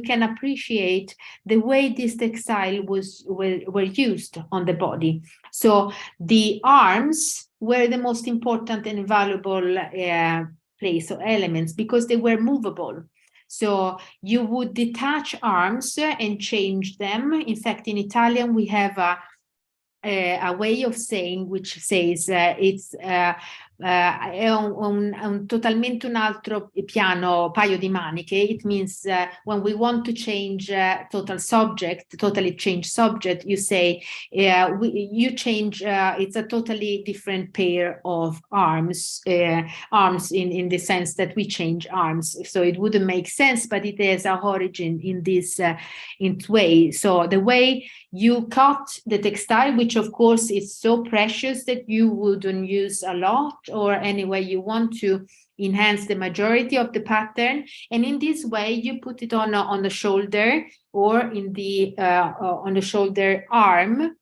can appreciate the way this textile were used on the body. So the arms were the most important and valuable place or elements because they were movable. So you would detach arms and change them. In fact, in Italian, we have a way of saying which says it's totalmente un altro piano, paio di maniche. It means when we want to change totally change subject, you say you change, it's a totally different pair of arms in the sense that we change arms. So it wouldn't make sense, but it has a origin in this way. So the way you cut the textile, which of course is so precious that you wouldn't use a lot, or anyway you want to enhance the majority of the pattern, and in this way you put it on the shoulder or in the on the shoulder arm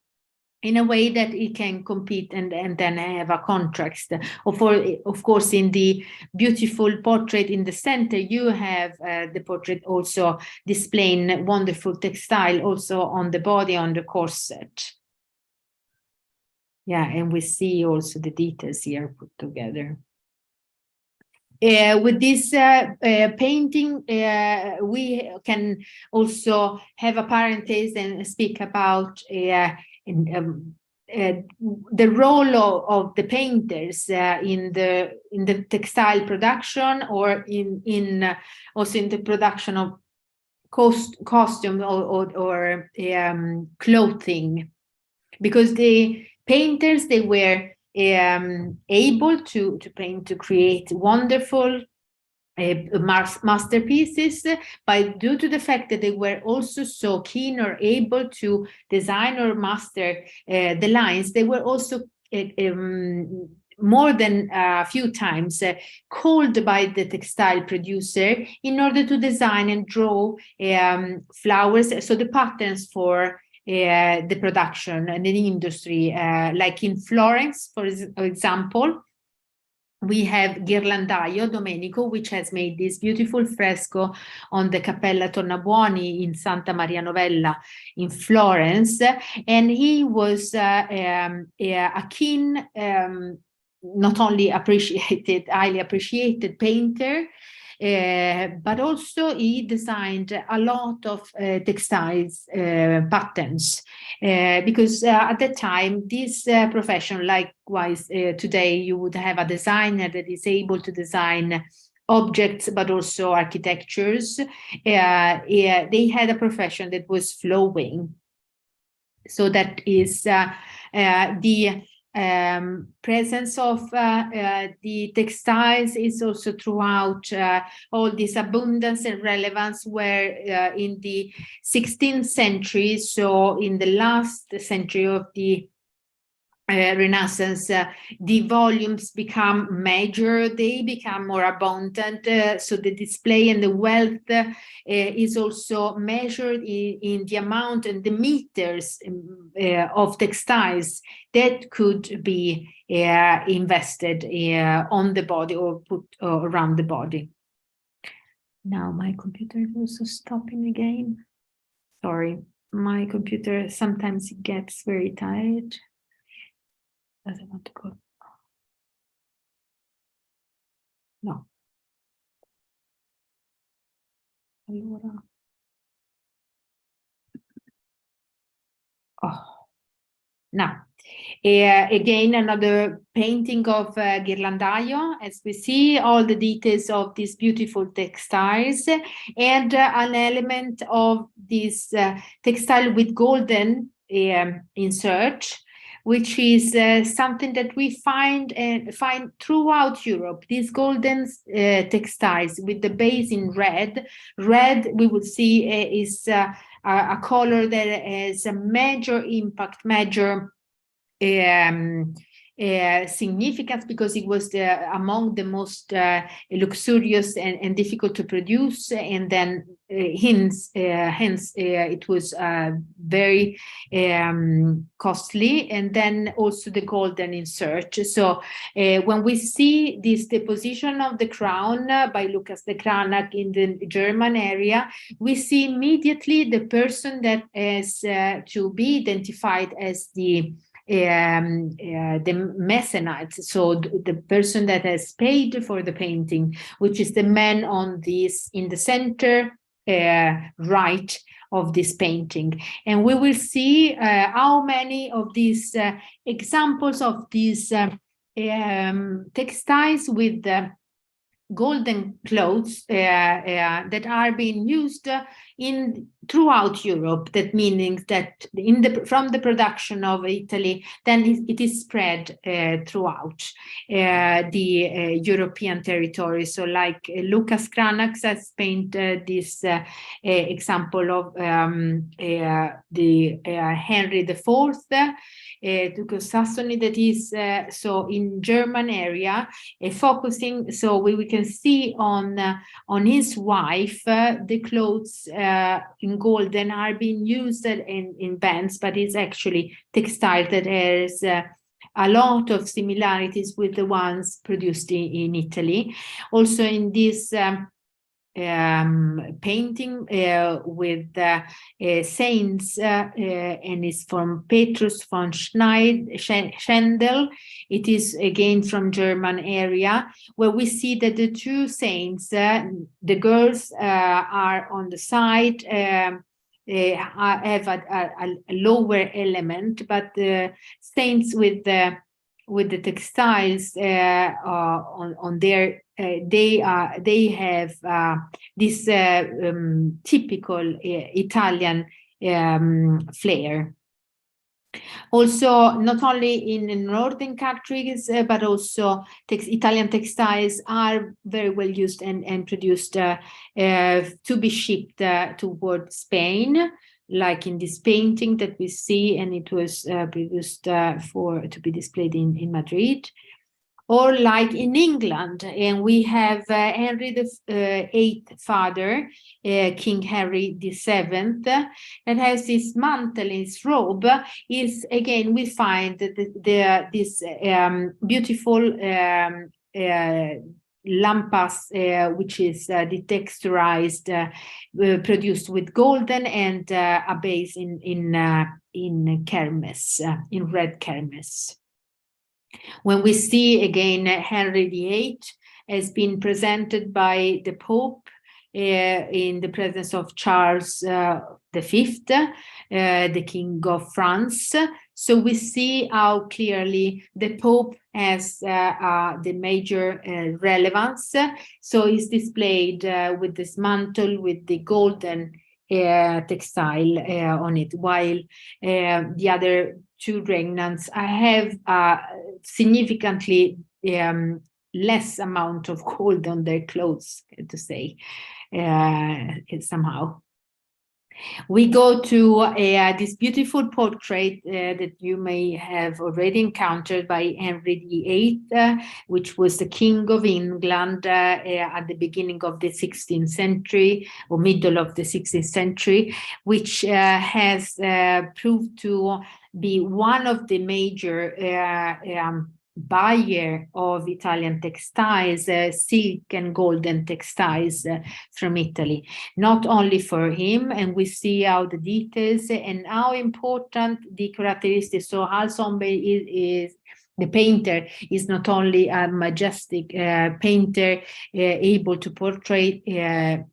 in a way that it can compete and then have a contrast. Of course, in the beautiful portrait in the center, you have the portrait also displaying wonderful textile also on the body, on the corset. Yeah, and we see also the details here put together. With this painting, we can also have a parenthesis and speak about the role of the painters in the textile production, or in also in the production of costume or clothing, because the painters, they were able to paint, to create wonderful masterpieces, but due to the fact that they were also so keen or able to design or master the lines, they were also more than a few times called by the textile producer in order to design and draw flowers, so the patterns for the production and the industry. Like in Florence, for example, we have Ghirlandaio Domenico, which has made this beautiful fresco on the Cappella Tornabuoni in Santa Maria Novella in Florence. And he was a keen, not only highly appreciated painter, but also he designed a lot of textiles patterns, because at that time this profession, likewise today, you would have a designer that is able to design objects but also architectures. They had a profession that was flowing, so that is the presence of the textiles is also throughout all this abundance and relevance, where in the 16th century, so in the last century of the Renaissance, the volumes become major, they become more abundant, so the display and the wealth is also measured in the amount and the meters of textiles that could be invested on the body or put around the body. Now my computer is also stopping again. Sorry, my computer sometimes gets very tired. Doesn't want to go. No. Allora. Now, again, another painting of Ghirlandaio, as we see all the details of these beautiful textiles, and an element of this textile with golden insert, which is something that we find throughout Europe. These golden textiles with the base in red. Red, we would see, is a color that has a major impact, major significance, because it was among the most luxurious and difficult to produce, and then hence it was very costly, and then also the golden insert. So when we see this deposition of the crown by Lucas de Cranach in the German area, we see immediately the person that is to be identified as the mecenates, so the person that has paid for the painting, which is the man on this in the center right of this painting. And we will see how many of these examples of these textiles with golden clothes that are being used throughout Europe. That meaning that from the production of Italy, then it is spread throughout the European territory. So, like Lucas Cranach has painted this example of the Henry IV, Duke of Saxony, that is so in German area, focusing. So we can see on his wife the clothes in golden are being used in bands, but it's actually textile that has a lot of similarities with the ones produced in Italy. Also in this painting with saints, and it's from Petrus von Schendel. It is again from German area, where we see that the two saints, the girls are on the side, have a lower element, but the saints with the textiles on their they have this typical Italian flair. Also, not only in northern countries, but also Italian textiles are very well used and produced to be shipped toward Spain, like in this painting that we see, and it was produced to be displayed in Madrid. Or like in England, and we have Henry the VIII father, King Henry VII, that has this mantle, his robe. Is again, we find that this beautiful lampas, which is the texturized, produced with golden, and a base in kermes, in red kermes. When we see again Henry VIII has been presented by the Pope in the presence of Charles V, the King of France. So we see how clearly the Pope has the major relevance. So he's displayed with this mantle with the golden textile on it, while the other two regnants have significantly less amount of gold on their clothes, to say somehow. We go to this beautiful portrait that you may have already encountered by Henry VIII, which was the King of England at the beginning of the 16th century, or middle of the 16th century, which has proved to be one of the major buyer of Italian textiles, silk and golden textiles from Italy. Not only for him, and we see how the details and how important the characteristics. So Alsombe is the painter is not only a majestic painter, able to portray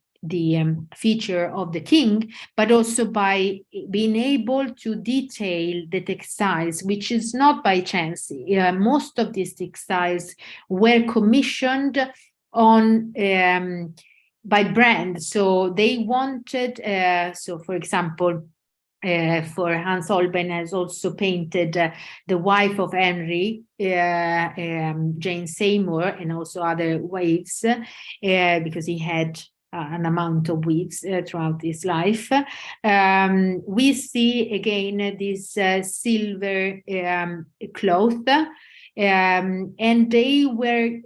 feature of the king, but also by being able to detail the textiles, which is not by chance. Most of these textiles were commissioned on by brand. So they wanted, so for example, for Hans Holbein has also painted the wife of Henry, Jane Seymour, and also other wives, because he had an amount of wives throughout his life. We see again this silver cloth, and they were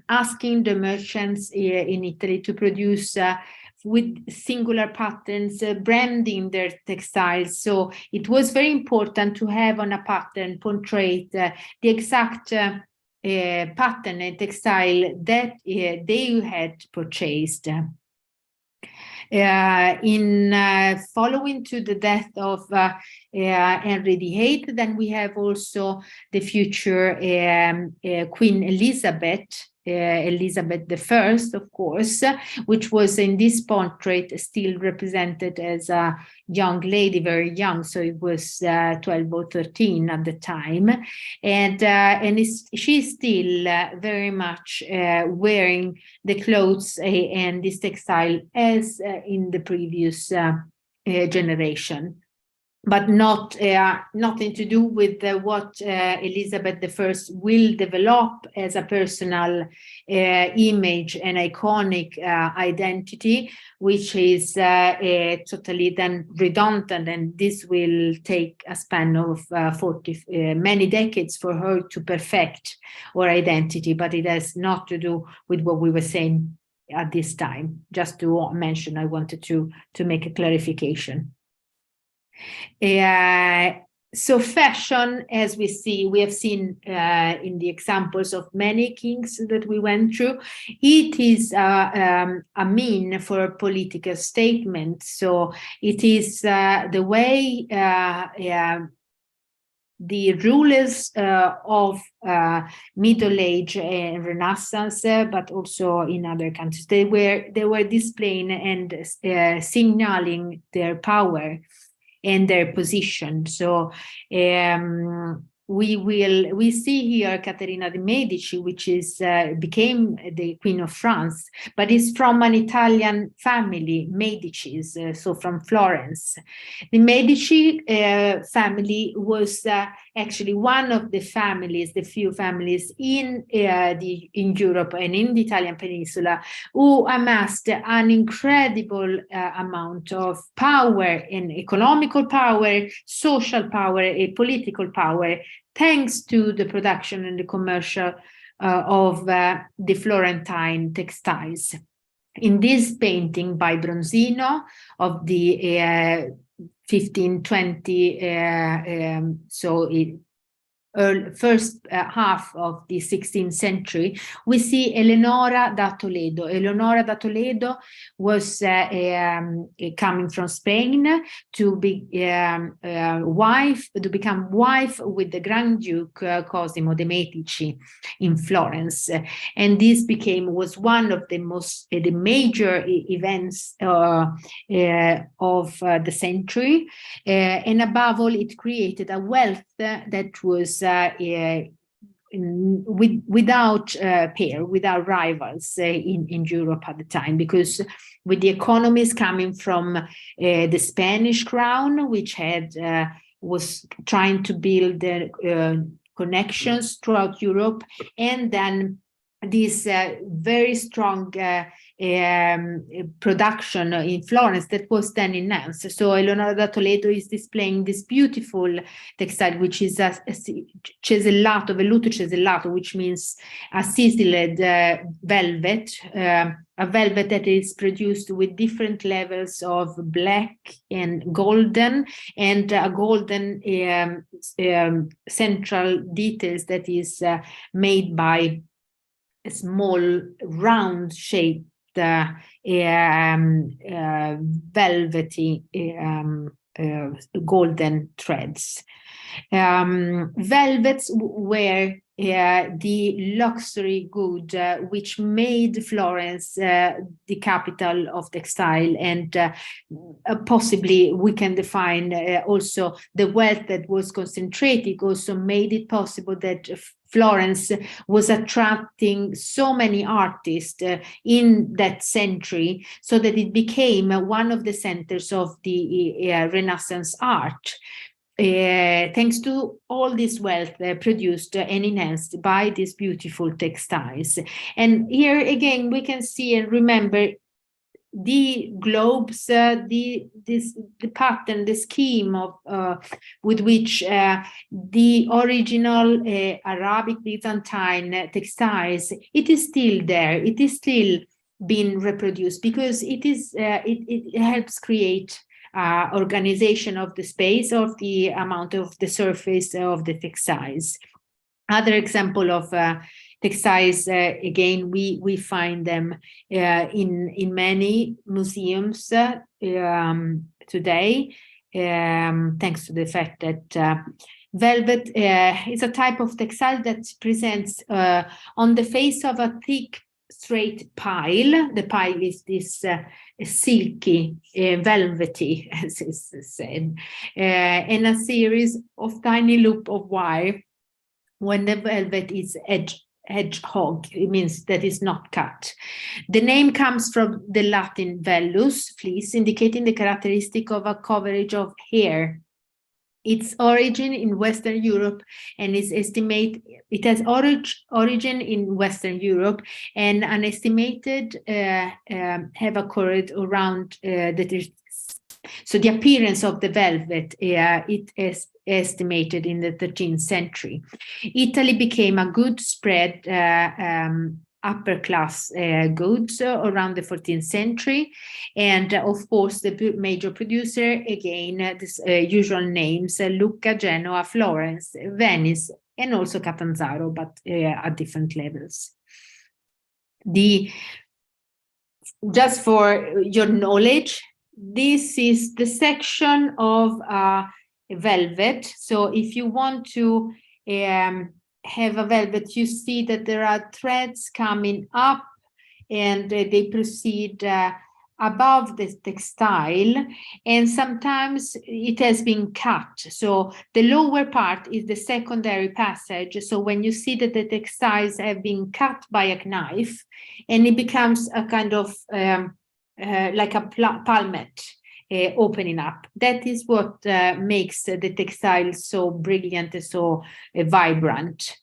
asking the merchants in Italy to produce with singular patterns, branding their textiles. So it was very important to have on a pattern portray the exact pattern and textile that they had purchased. Following to the death of Henry VIII, then we have also the future Queen Elizabeth, Elizabeth I, of course, which was in this portrait still represented as a young lady, very young, so it was 12 or 13 at the time, and she's still very much wearing the clothes and this textile as in the previous generation. But not nothing to do with what Elizabeth I will develop as a personal image and iconic identity, which is totally then redundant, and this will take a span of many decades for her to perfect her identity. But it has not to do with what we were saying at this time. Just to mention, I wanted to make a clarification. So fashion, as we have seen in the examples of many kings that we went through, it is a mean for a political statement. So it is the way the rulers of Middle Age and Renaissance, but also in other countries, they were displaying and signaling their power and their position. So we see here Caterina de' Medici, which is became the Queen of France, but is from an Italian family, Medicis, so from Florence. The Medici family was actually one of the families, the few families in Europe and in the Italian peninsula who amassed an incredible amount of power and economical power, social power, and political power, thanks to the production and the commercial of the Florentine textiles. In this painting by Bronzino of the 1520, first half of the 16th century, we see Eleonora da Toledo. Eleonora da Toledo was coming from Spain to become wife with the Grand Duke Cosimo de' Medici in Florence, and this was one of the major events of the century, and above all, it created a wealth that was without peer, without rivals in Europe at the time, because with the economies coming from the Spanish crown, which was trying to build connections throughout Europe, and then this very strong production in Florence that was then enhanced. So Eleonora da Toledo is displaying this beautiful textile, which is a cesellato, velluto cesellato, which means a sizzled velvet, a velvet that is produced with different levels of black and golden, and a golden central details that is made by a small round shaped velvety golden threads. Velvets were the luxury good which made Florence the capital of textile, and possibly we can define also the wealth that was concentrated also made it possible that Florence was attracting so many artists in that century, so that it became one of the centers of the Renaissance art. Thanks to all this wealth produced and enhanced by these beautiful textiles. And here again, we can see and remember the globes, the pattern, the scheme of with which the original Arabic Byzantine textiles, it is still there. It is still being reproduced because it is it helps create organization of the space, of the amount of the surface of the textiles. Other example of textiles, again, we find them in many museums today, thanks to the fact that velvet is a type of textile that presents on the face of a thick, straight pile. The pile is this silky, velvety, as is said, and a series of tiny loop of wire. When the velvet is hedgehog, it means that it's not cut. The name comes from the Latin vellus, fleece, indicating the characteristic of a coverage of hair. Its origin in Western Europe and is estimated, it has origin in Western Europe, and an estimated have occurred around so the appearance of the velvet, it is estimated in the 13th century. Italy became a good spread upper class goods around the 14th century. And of course, the major producer, again, this usual names, Lucca, Genoa, Florence, Venice, and also Catanzaro, but at different levels. Just for your knowledge, this is the section of velvet. So if you want to have a velvet, you see that there are threads coming up and they proceed above the textile, and sometimes it has been cut. So the lower part is the secondary passage. So when you see that the textiles have been cut by a knife, and it becomes a kind of like a palmet opening up. That is what makes the textile so brilliant and so vibrant.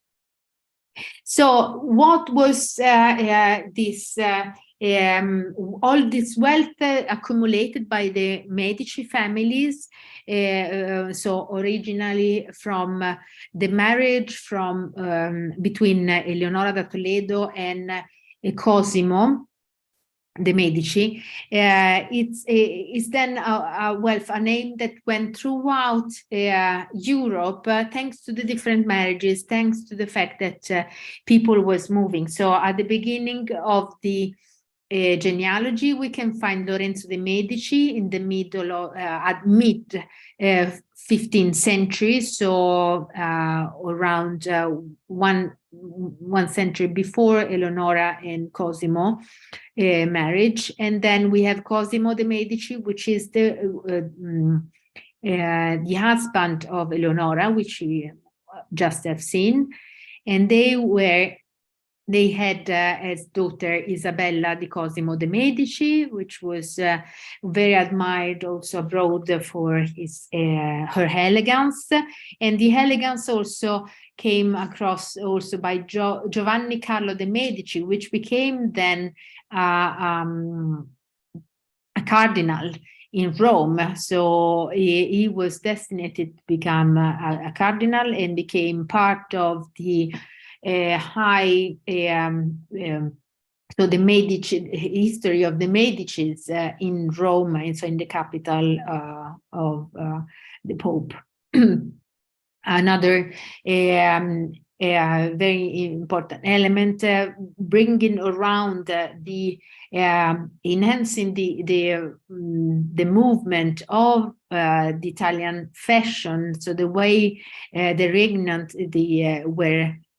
So what was this all this wealth accumulated by the Medici families? So originally from the marriage between Eleonora da Toledo and Cosimo de Medici, it's then a wealth, a name that went throughout Europe, thanks to the different marriages, thanks to the fact that people was moving. So at the beginning of the genealogy, we can find Lorenzo de Medici in the middle of at mid 15th century, so around one century before Eleonora and Cosimo marriage. And then we have Cosimo de Medici, which is the husband of Eleonora, which we just have seen, and they had as daughter Isabella di Cosimo de Medici, which was very admired also abroad for her elegance. And the elegance also came across also by Giovanni Carlo de Medici, which became then a cardinal in Rome. So he was destined to become a cardinal and became part of the high, so the Medici, history of the Medicis in Rome, and so in the capital of the Pope. Another a very important element, bringing around the enhancing the movement of the Italian fashion. So the way the regnant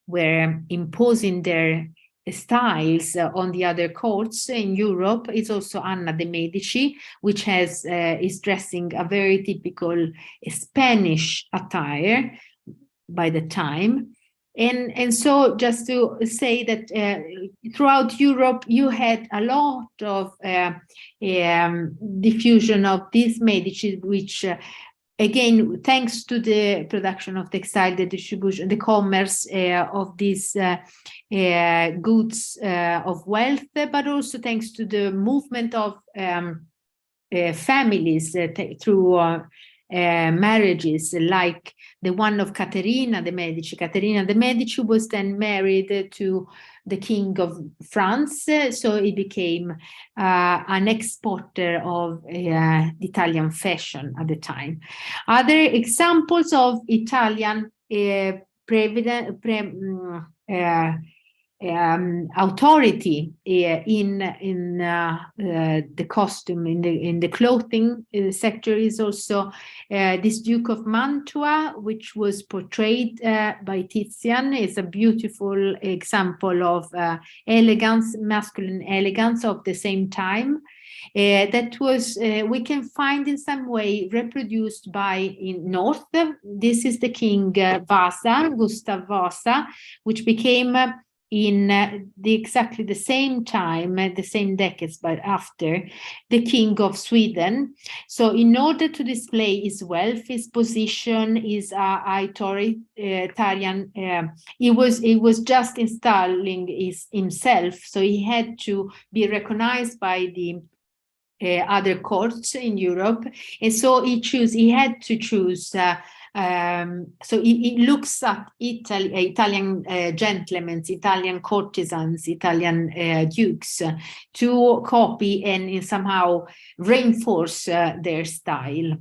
were imposing their styles on the other courts in Europe. It's also Anna de Medici, which is dressing a very typical Spanish attire by the time. And so just to say that throughout Europe, you had a lot of diffusion of these Medici, which again, thanks to the production of textile, the distribution, the commerce of these goods of wealth, but also thanks to the movement of families through marriages, like the one of Caterina de Medici. Caterina de Medici was then married to the King of France, so he became an exporter of Italian fashion at the time. Other examples of Italian authority in the costume, in the clothing sector is also this Duke of Mantua, which was portrayed by Titian. Is a beautiful example of elegance, masculine elegance of the same time. That was we can find in some way reproduced in North. This is the King Vasa, Gustav Vasa, which became in exactly the same time, the same decades, but after, the King of Sweden. So in order to display his wealth, his position, his authoritarian, he was just installing himself, so he had to be recognized by the other courts in Europe, and so he had to choose. So he looks at Italian gentlemen, Italian courtesans, Italian dukes to copy and somehow reinforce their style.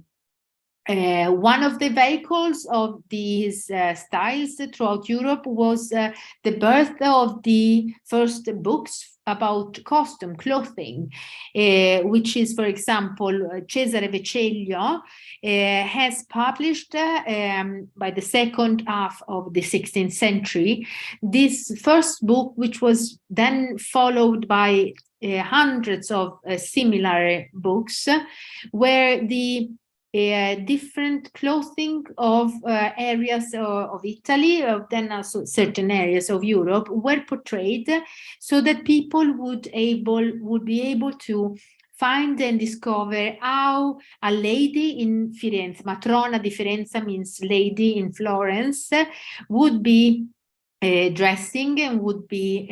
One of the vehicles of these styles throughout Europe was the birth of the first books about costume, clothing, which is, for example, Cesare Vecellio has published by the second half of the 16th century this first book, which was then followed by hundreds of similar books, where the different clothing of areas of Italy, then also certain areas of Europe, were portrayed so that people would be able to find and discover how a lady in Firenze, matrona di Firenze means lady in Florence, would be dressing and would be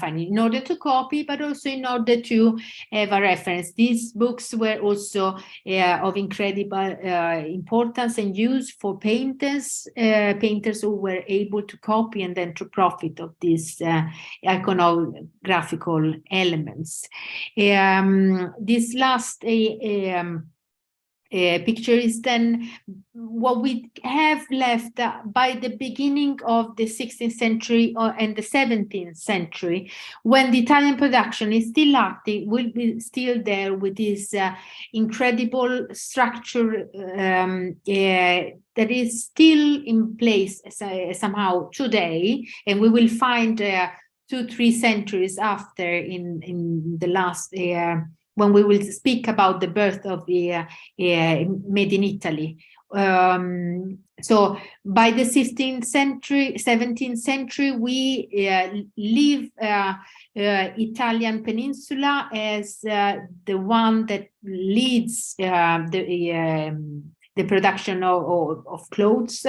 fine in order to copy, but also in order to have a reference. These books were also of incredible importance and use for painters who were able to copy and then to profit of these iconographical elements. This last picture is then what we have left by the beginning of the 16th century and the 17th century, when the Italian production is still active, will be still there with this incredible structure that is still in place somehow today, and we will find 2-3 centuries after in the last when we will speak about the birth of the made in Italy. So by the 16th century, 17th century, we leave Italian peninsula as the one that leads the production of clothes,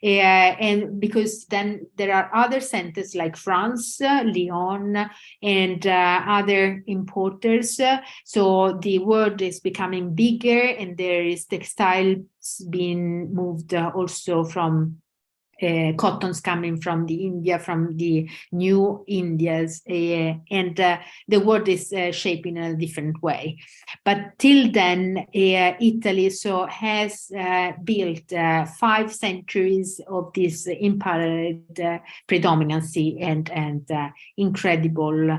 and because then there are other centers like France, Lyon, and other importers. So the world is becoming bigger, and there is textiles being moved also from cottons coming from the India, from the new Indias, and the world is shaping in a different way. But till then, Italy has built 5 centuries of this unparalleled predominancy and incredible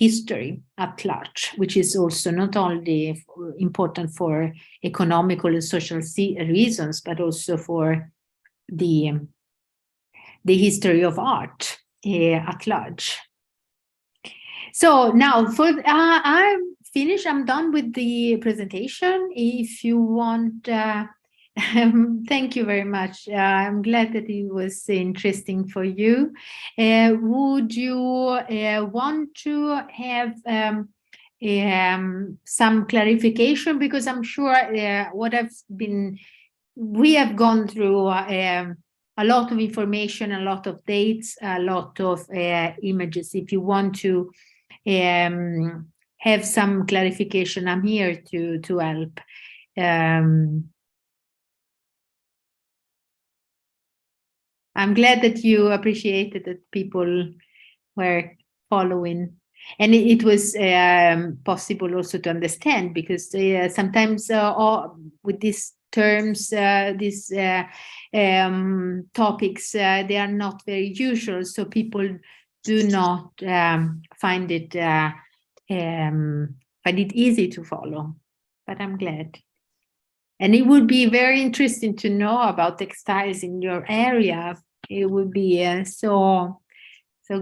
history at large, which is also not only important for economical and social reasons, but also for the history of art at large. So now I'm finished. I'm done with the presentation. If you want, thank you very much. I'm glad that it was interesting for you. Would you want to have some clarification? Because I'm sure we have gone through a lot of information, a lot of dates, a lot of images. If you want to have some clarification, I'm here to help. I'm glad that you appreciated that people were following. And it was possible also to understand, because sometimes with these terms, these topics, they are not very usual, so people do not find it easy to follow. But I'm glad. And it would be very interesting to know about textiles in your area. It would be so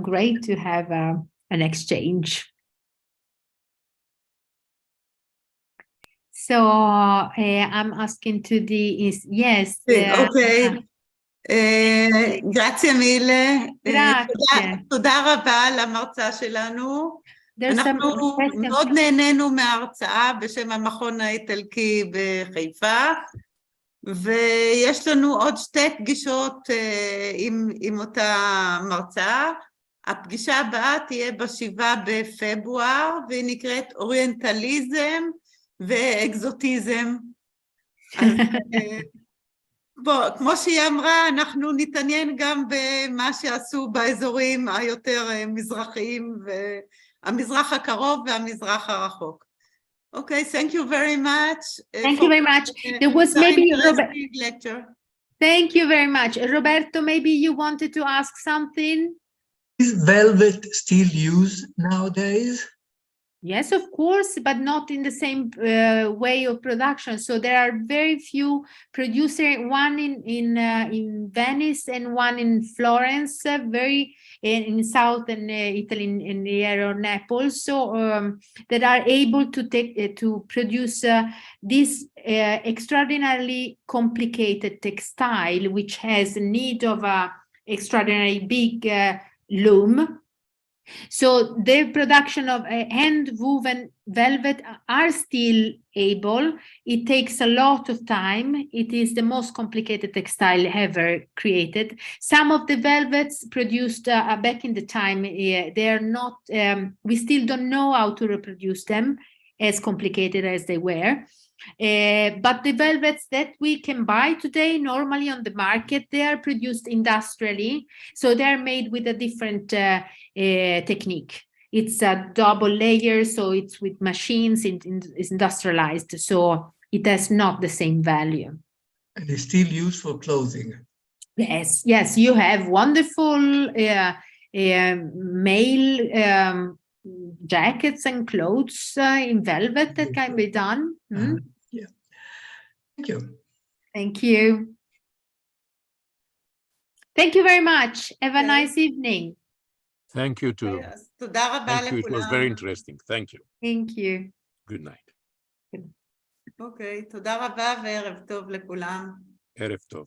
great to have an exchange. So I'm asking to the yes. Okay. Grazie mille. Grazie. תודה רבה למרצה שלנו. אנחנו מאוד נהנינו מההרצאה בשם המכון האיטלקי בחיפה, ויש לנו עוד 2 פגישות עם אותה מרצה. הפגישה הבאה תהיה ב7 בפברואר, והיא נקראת אוריינטליזם ואקזוטיזם. אז כמו שהיא אמרה, אנחנו נתעניין גם במה שעשו באזורים היותר מזרחיים, והמזרח הקרוב והמזרח הרחוק. Okay, thank you very much. Thank you very much. There was maybe lecture. Thank you very much. Roberto, maybe you wanted to ask something? Is velvet still used nowadays? Yes, of course, but not in the same way of production. So there are very few producers, one in Venice and one in Florence, in southern Italy, in the area of Naples, so that are able to produce this extraordinarily complicated textile, which has need of a extraordinarily big loom. So the production of hand-woven velvet are still able. It takes a lot of time. It is the most complicated textile ever created. Some of the velvets produced back in the time, they are not, we still don't know how to reproduce them as complicated as they were. But the velvets that we can buy today, normally on the market, they are produced industrially. So they're made with a different technique. It's a double layer, so it's with machines, it's industrialized. So it has not the same value. And it's still used for clothing. Yes, yes, you have wonderful male jackets and clothes in velvet that can be done. Yeah. Thank you. Thank you. Thank you very much. Have a nice evening. Thank you too. Thank you. It was very interesting. Thank you. Thank you. Good night. Okay, תודה רבה וערב טוב לכולם. ערב טוב.